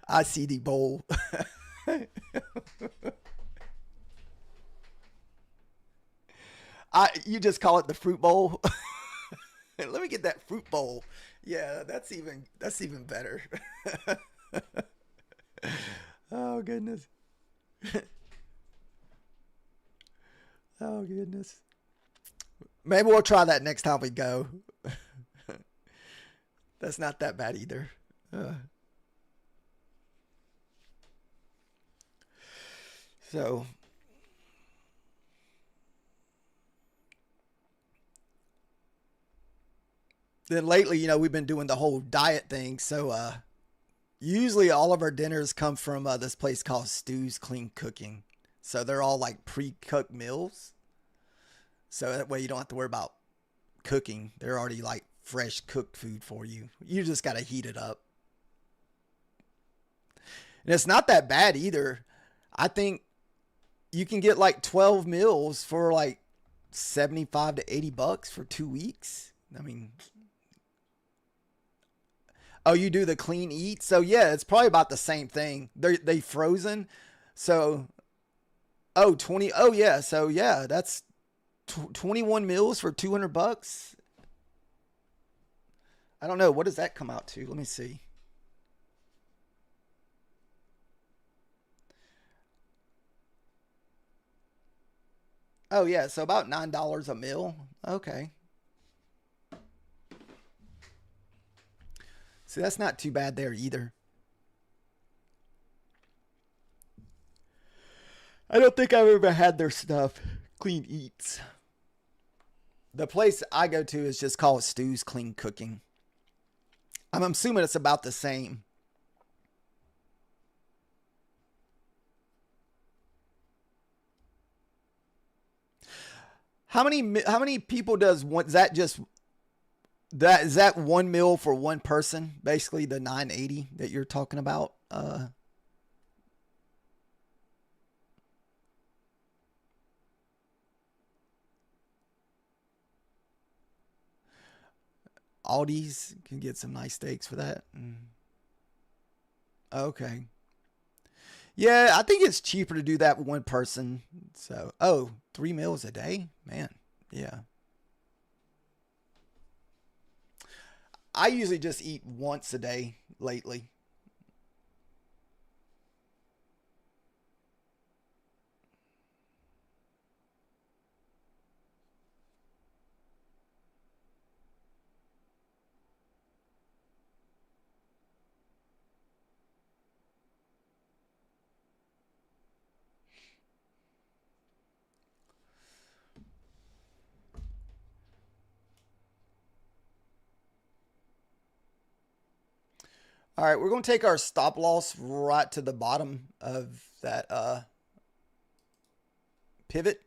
I see the bowl. You just call it the fruit bowl. Let me get that fruit bowl. Yeah, that's even better. Oh goodness. Oh goodness. Maybe we'll try that next time we go. That's not that bad either. So then lately, we've been doing the whole diet thing. So usually all of our dinners come from this place called Stu's Clean Cooking. So they're all like pre-cooked meals. So that way you don't have to worry about cooking. They're already like fresh cooked food for you. You just got to heat it up. And it's not that bad either. I think you can get like 12 meals for like 75 to $80 for 2 weeks. I mean, oh, you do the clean eat? So yeah, it's probably about the same thing. They frozen. So oh, 20. Oh yeah. So yeah, that's 21 meals for $200. I don't know. What does that come out to? Let me see. Oh yeah, so about $9 a meal. Okay. See, that's not too bad there either. I don't think I've ever had their stuff. Clean Eats. The place I go to is just called Stu's Clean Cooking. I'm assuming it's about the same. How many people does one? Is that just that? Is that 1 mil for one person? Basically, the 980 that you're talking about. Aldi's can get some nice steaks for that. Okay. Yeah, I think it's cheaper to do that with one person. So, 3 meals a day, man. Yeah. I usually just eat once a day lately. All right, we're going to take our stop loss right to the bottom of that pivot.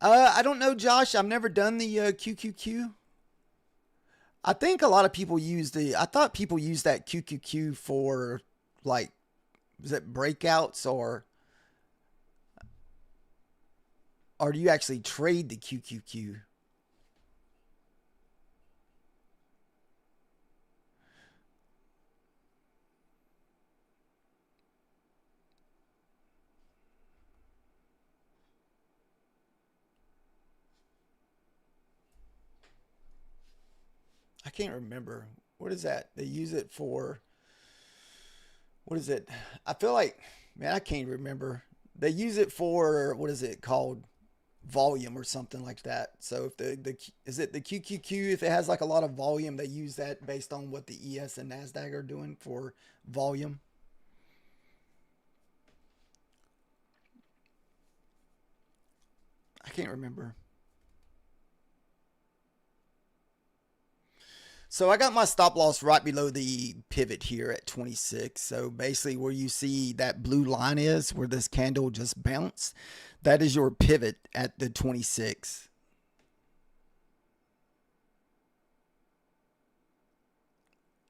I don't know, Josh. I've never done the QQQ. I think a lot of people use the. I thought people use that QQQ for like, is it breakouts or do you actually trade the QQQ? I can't remember. What is that? They use it for. What is it? I feel like, man, I can't remember. They use it for, what is it called? Volume or something like that. So if the is it the QQQ, if it has like a lot of volume, they use that based on what the ES and Nasdaq are doing for volume. I can't remember. So I got my stop loss right below the pivot here at 26. So basically where you see that blue line is, where this candle just bounced, that is your pivot at the 26.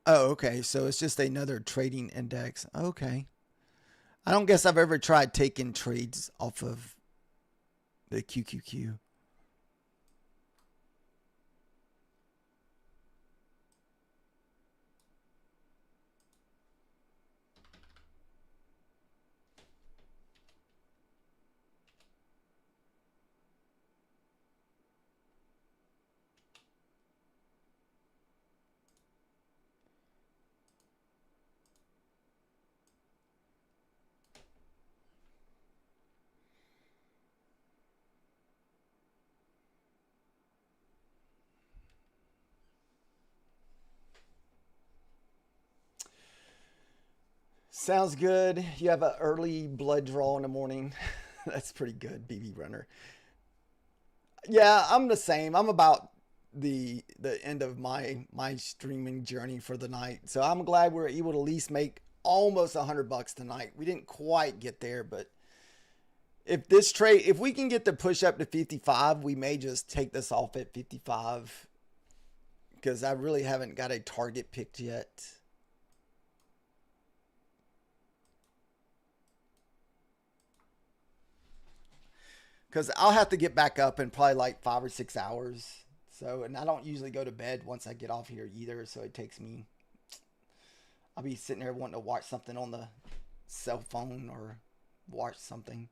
Oh, okay. So it's just another trading index. Okay. I don't guess I've ever tried taking trades off of the QQQ. Sounds good. You have an early blood draw in the morning. That's pretty good, BB Runner. Yeah, I'm the same. I'm about the end of my streaming journey for the night. So I'm glad we're able to at least make almost $100 tonight. We didn't quite get there, but if we can get the push up to 55, we may just take this off at 55 because I really haven't got a target picked yet. Because I'll have to get back up in probably like 5 or 6 hours. So, and I don't usually go to bed once I get off here either. So it takes me, I'll be sitting there wanting to watch something on the cell phone or watch something.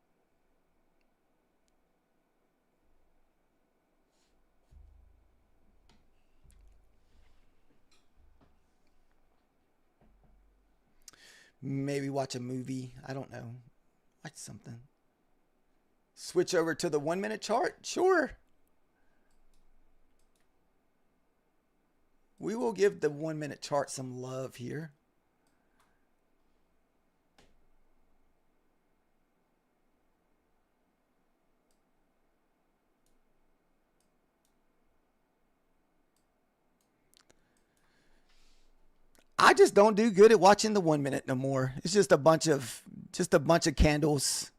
Maybe watch a movie. I don't know. Watch something. Switch over to the 1 minute chart? Sure. We will give the 1 minute chart some love here. I just don't do good at watching the 1 minute no more. It's just a bunch of candles.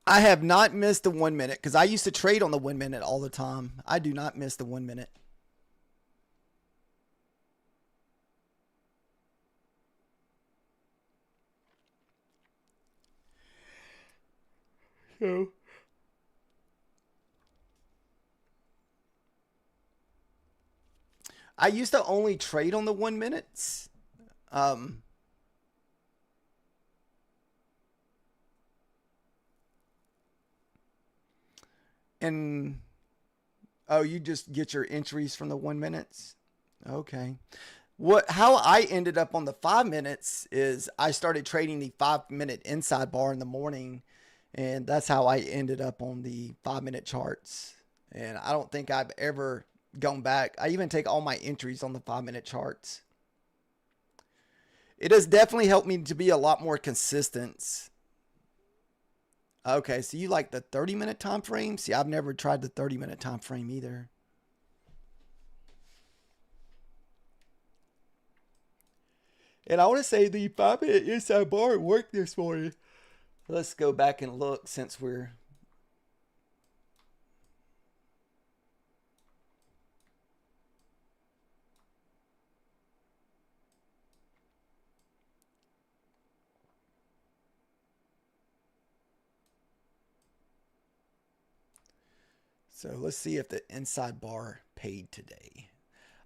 I have not missed the 1 minute because I used to trade on the 1 minute all the time. I do not miss the 1 minute. So I used to only trade on the 1 minutes. And oh, you just get your entries from the 1 minutes? Okay. How I ended up on the 5 minutes is I started trading the 5 minute inside bar in the morning, and that's how I ended up on the 5 minute charts. And I don't think I've ever gone back. I even take all my entries on the 5 minute charts. It has definitely helped me to be a lot more consistent. Okay, so you like the 30-minute time frame? See, I've never tried the 30-minute time frame either. And I want to say the 5 minute inside bar worked this morning. Let's go back and look since we're... So let's see if the inside bar paid today.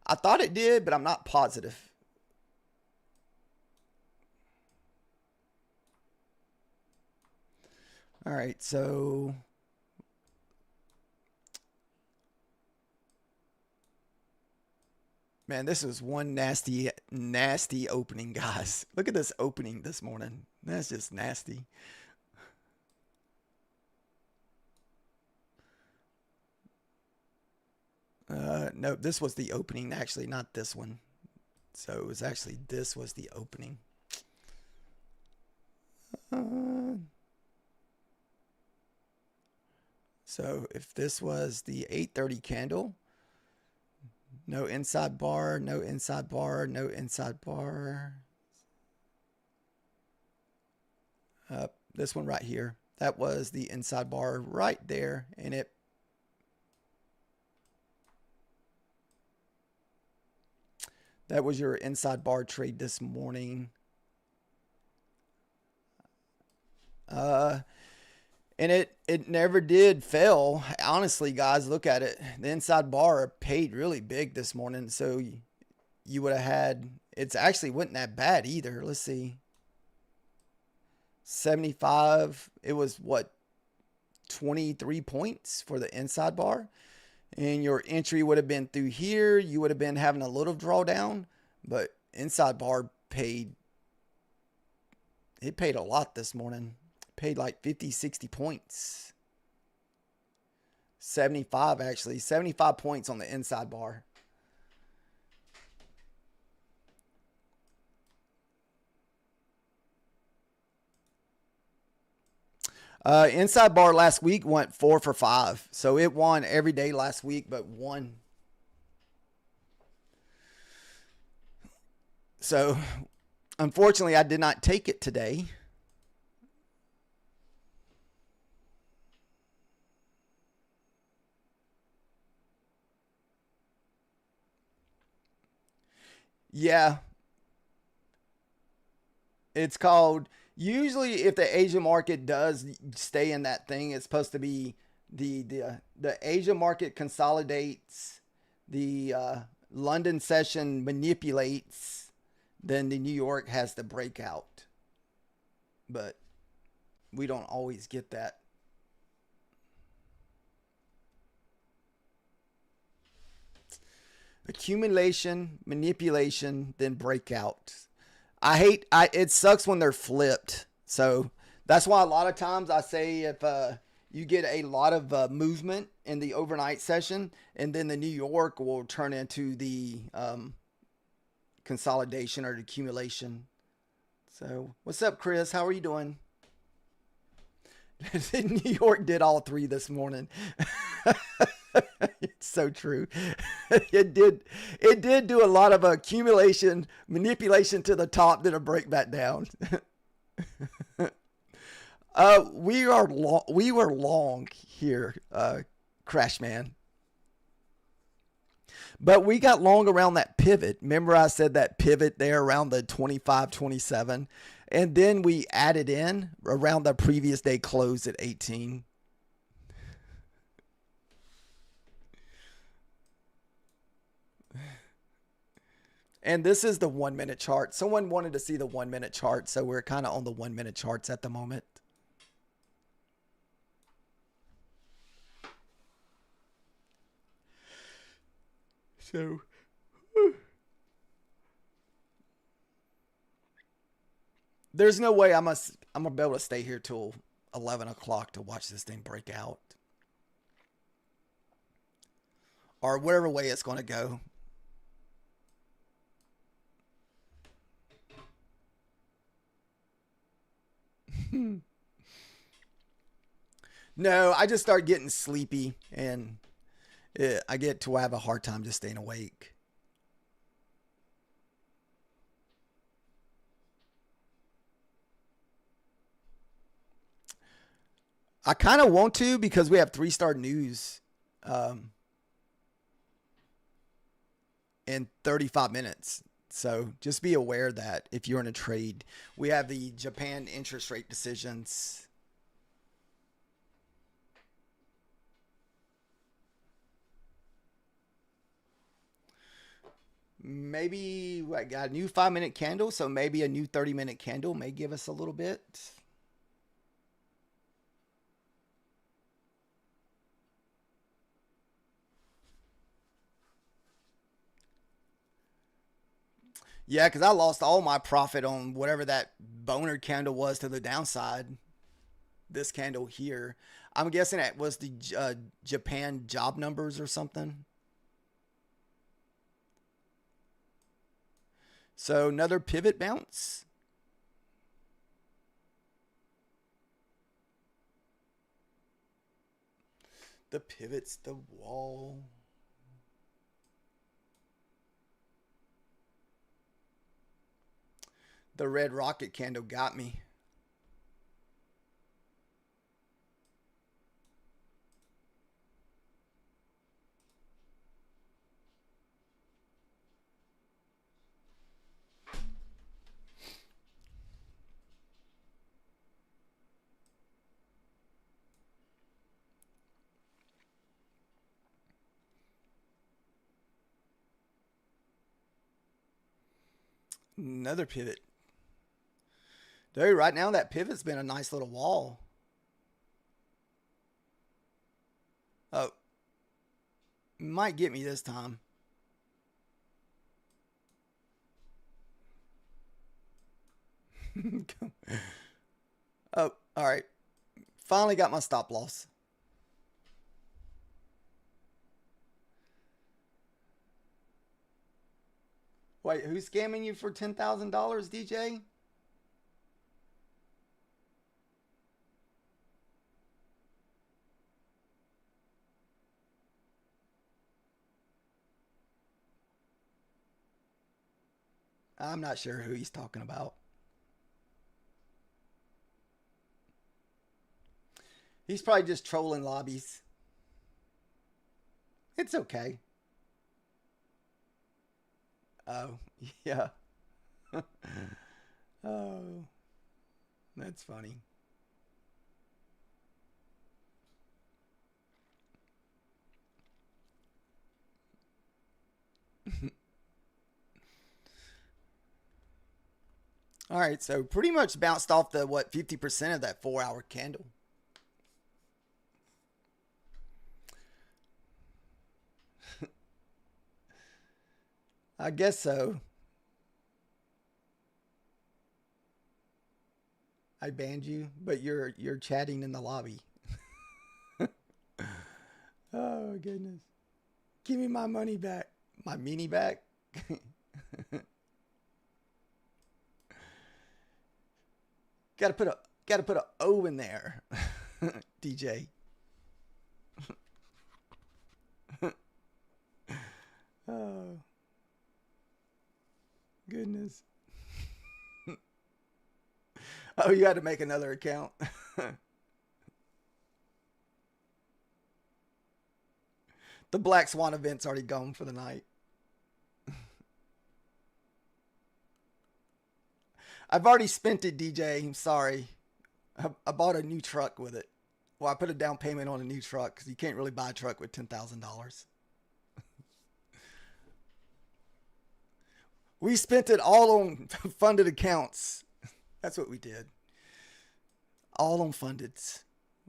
I thought it did, but I'm not positive. All right, so man, this was one nasty opening, guys. Look at this opening this morning. That's just nasty. No, this was the opening, actually, not this one. So it was actually, this was the opening. So if this was the 8:30 candle, no inside bar, no inside bar, no inside bar. This one right here, that was the inside bar right there, and it that was your inside bar trade this morning. And it never did fail. Honestly, guys, look at it. The inside bar paid really big this morning, so you would have had, it's actually wasn't that bad either. Let's see. 75, it was what, 23 points for the inside bar. And your entry would have been through here. You would have been having a little drawdown, but inside bar paid, it paid a lot this morning. It paid like 50, 60 points. 75 actually, 75 points on the inside bar. Inside bar last week went 4 for 5. So it won every day last week, but won. So unfortunately, I did not take it today. Yeah. It's called, usually if the Asia market does stay in that thing, it's supposed to be the Asia market consolidates, the London session manipulates, then the New York has the breakout. But we don't always get that. Accumulation, manipulation, then breakout. It sucks when they're flipped. So That's why a lot of times I say if you get a lot of movement in the overnight session, and then the New York will turn into the consolidation or the accumulation. So, what's up, Chris? How are you doing? New York did all three this morning. It's so true. It did. It did do a lot of accumulation, manipulation to the top, then a break back down. We are long. We were long here, Crash Man. But we got long around that pivot. Remember, I said that pivot there around the 25, 27, and then we added in around the previous day close at 18. And this is the 1 minute chart. Someone wanted to see the 1 minute chart, so we're kind of on the 1 minute charts at the moment. So, there's no way I'm gonna be able to stay here till 11 o'clock to watch this thing break out, or whatever way it's gonna go. No, I just start getting sleepy, and I get to have a hard time just staying awake. I kind of want to because we have 3 star news um, in 35 minutes. So just be aware that if you're in a trade, we have the Japan interest rate decisions. Maybe I got a new 5 minute candle, so maybe a new 30 minute candle may give us a little bit. Yeah, because I lost all my profit on whatever that boner candle was to the downside. This candle here, I'm guessing it was the Japan job numbers or something. So another pivot bounce. The pivot's the wall. The red rocket candle got me. Another pivot. Dude, right now that pivot's been a nice little wall. Oh, might get me this time. Oh, all right. Finally got my stop loss. Wait, who's scamming you for $10,000, DJ? I'm not sure who he's talking about. He's probably just trolling lobbies. It's okay. Oh, yeah. Oh, that's funny. All right, so pretty much bounced off the what 50% of that 4 hour candle. I guess so. I banned you, but you're chatting in the lobby. Oh goodness. Give me my money back. My meanie back. Gotta put a O in there. DJ. Oh goodness. Oh, you had to make another account. The Black Swan event's already gone for the night. I've already spent it, DJ. I'm sorry. I bought a new truck with it. Well, I put a down payment on a new truck because you can't really buy a truck with $10,000. We spent it all on funded accounts. That's what we did. All on fundeds.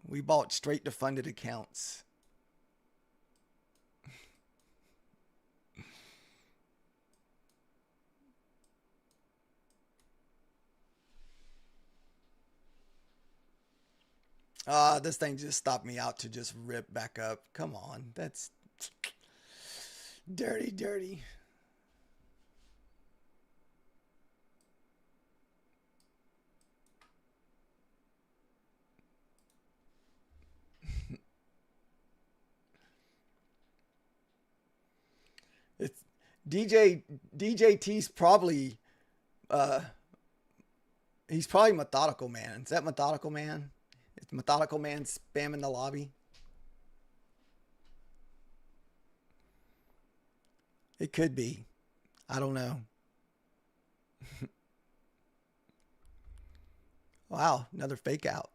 We bought straight to funded accounts. This thing just stopped me out to just rip back up. Come on. That's dirty, dirty. It's DJT's probably he's probably Methodical Man. Is that Methodical Man? Is Methodical Man spamming the lobby? It could be. I don't know. Wow, another fake out.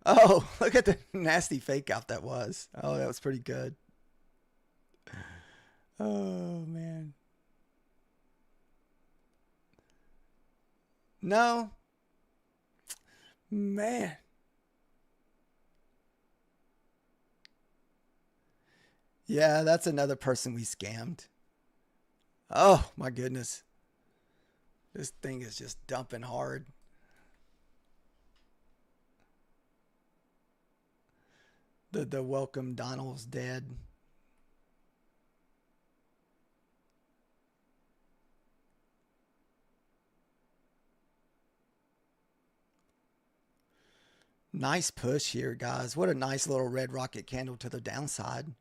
Oh, look at the nasty fake out that was. Oh, that was pretty good. Oh, man. No. Man. Yeah, that's another person we scammed. Oh, my goodness. This thing is just dumping hard. The welcome Donald's dead. Nice push here, guys. What a nice little red rocket candle to the downside.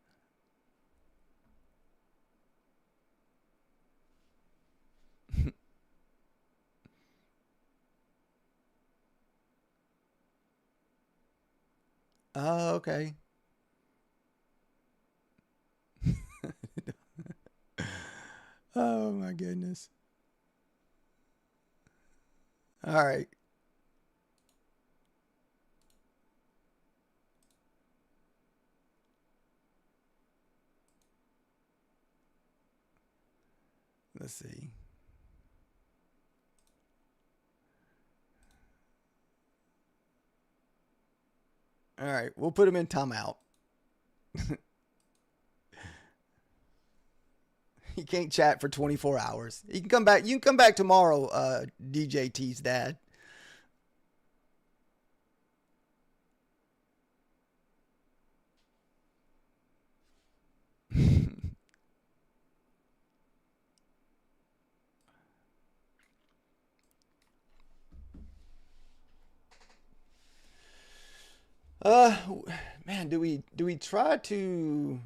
Oh, okay. Oh, my goodness. All right. Let's see. All right, we'll put him in timeout. He can't chat for 24 hours. He can come back. You can come back tomorrow, DJT's dad. Uh, man, do we try to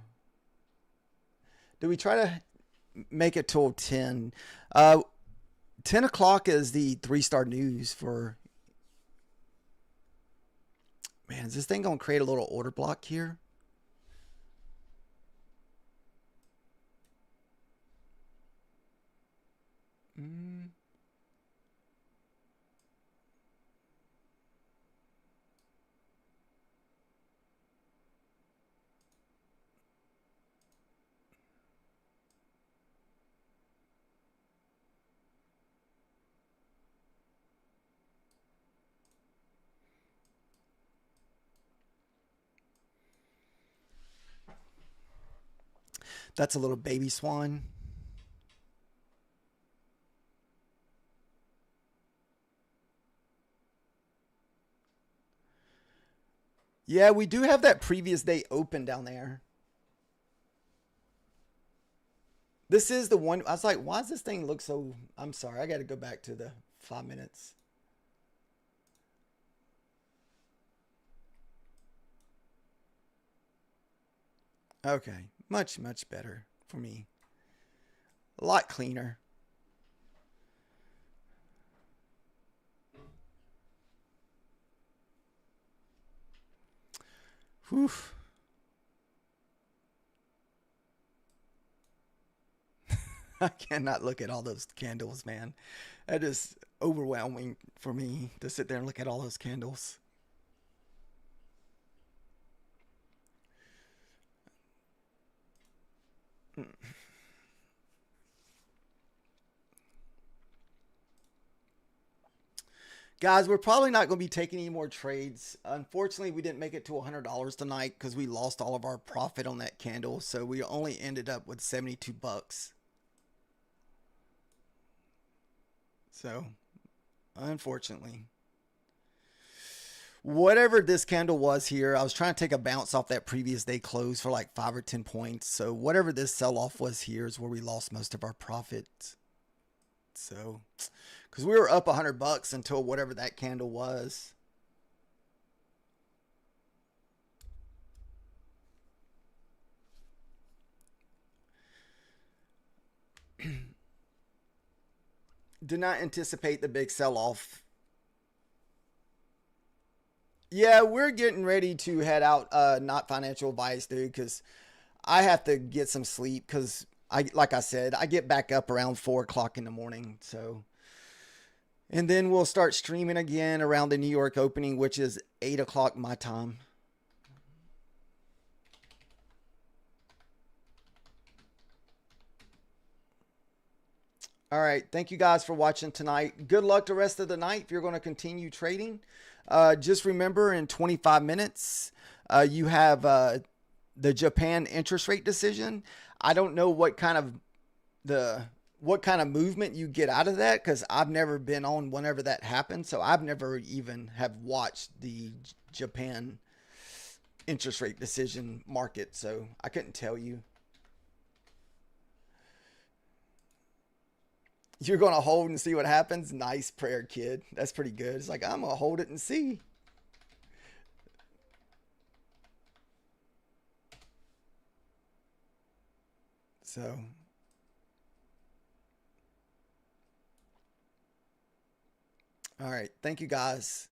make it till 10? 10 o'clock is the 3-star news for. Man, is this thing gonna create a little order block here? Mm. That's a little baby swan. Yeah, we do have that previous day open down there. This is the one. I was like, why does this thing look so? I'm sorry. I got to go back to the 5 minutes. Okay. Much, much better for me. A lot cleaner. Whew. I cannot look at all those candles, man. That is overwhelming for me to sit there and look at all those candles. Guys, we're probably not going to be taking any more trades. Unfortunately, we didn't make it to $100 tonight because we lost all of our profit on that candle. So we only ended up with 72 bucks. So, unfortunately, whatever this candle was here, I was trying to take a bounce off that previous day close for like 5 or 10 points. So, whatever this sell off was here is where we lost most of our profit. So, because we were up 100 bucks until whatever that candle was. Did not anticipate the big sell off. Yeah, we're getting ready to head out. Not financial advice, dude, because I have to get some sleep. Because like I said, I get back up around 4 o'clock in the morning. So, and then we'll start streaming again around the New York opening, which is 8 o'clock my time. All right. Thank you guys for watching tonight. Good luck the rest of the night if you're going to continue trading. Just remember in 25 minutes, you have the Japan interest rate decision. I don't know what kind of movement you get out of that because I've never been on whenever that happened. So I've never even have watched the Japan interest rate decision market. So I couldn't tell you. You're going to hold and see what happens. Nice prayer, kid. That's pretty good. It's like, I'm going to hold it and see. So, all right. Thank you guys.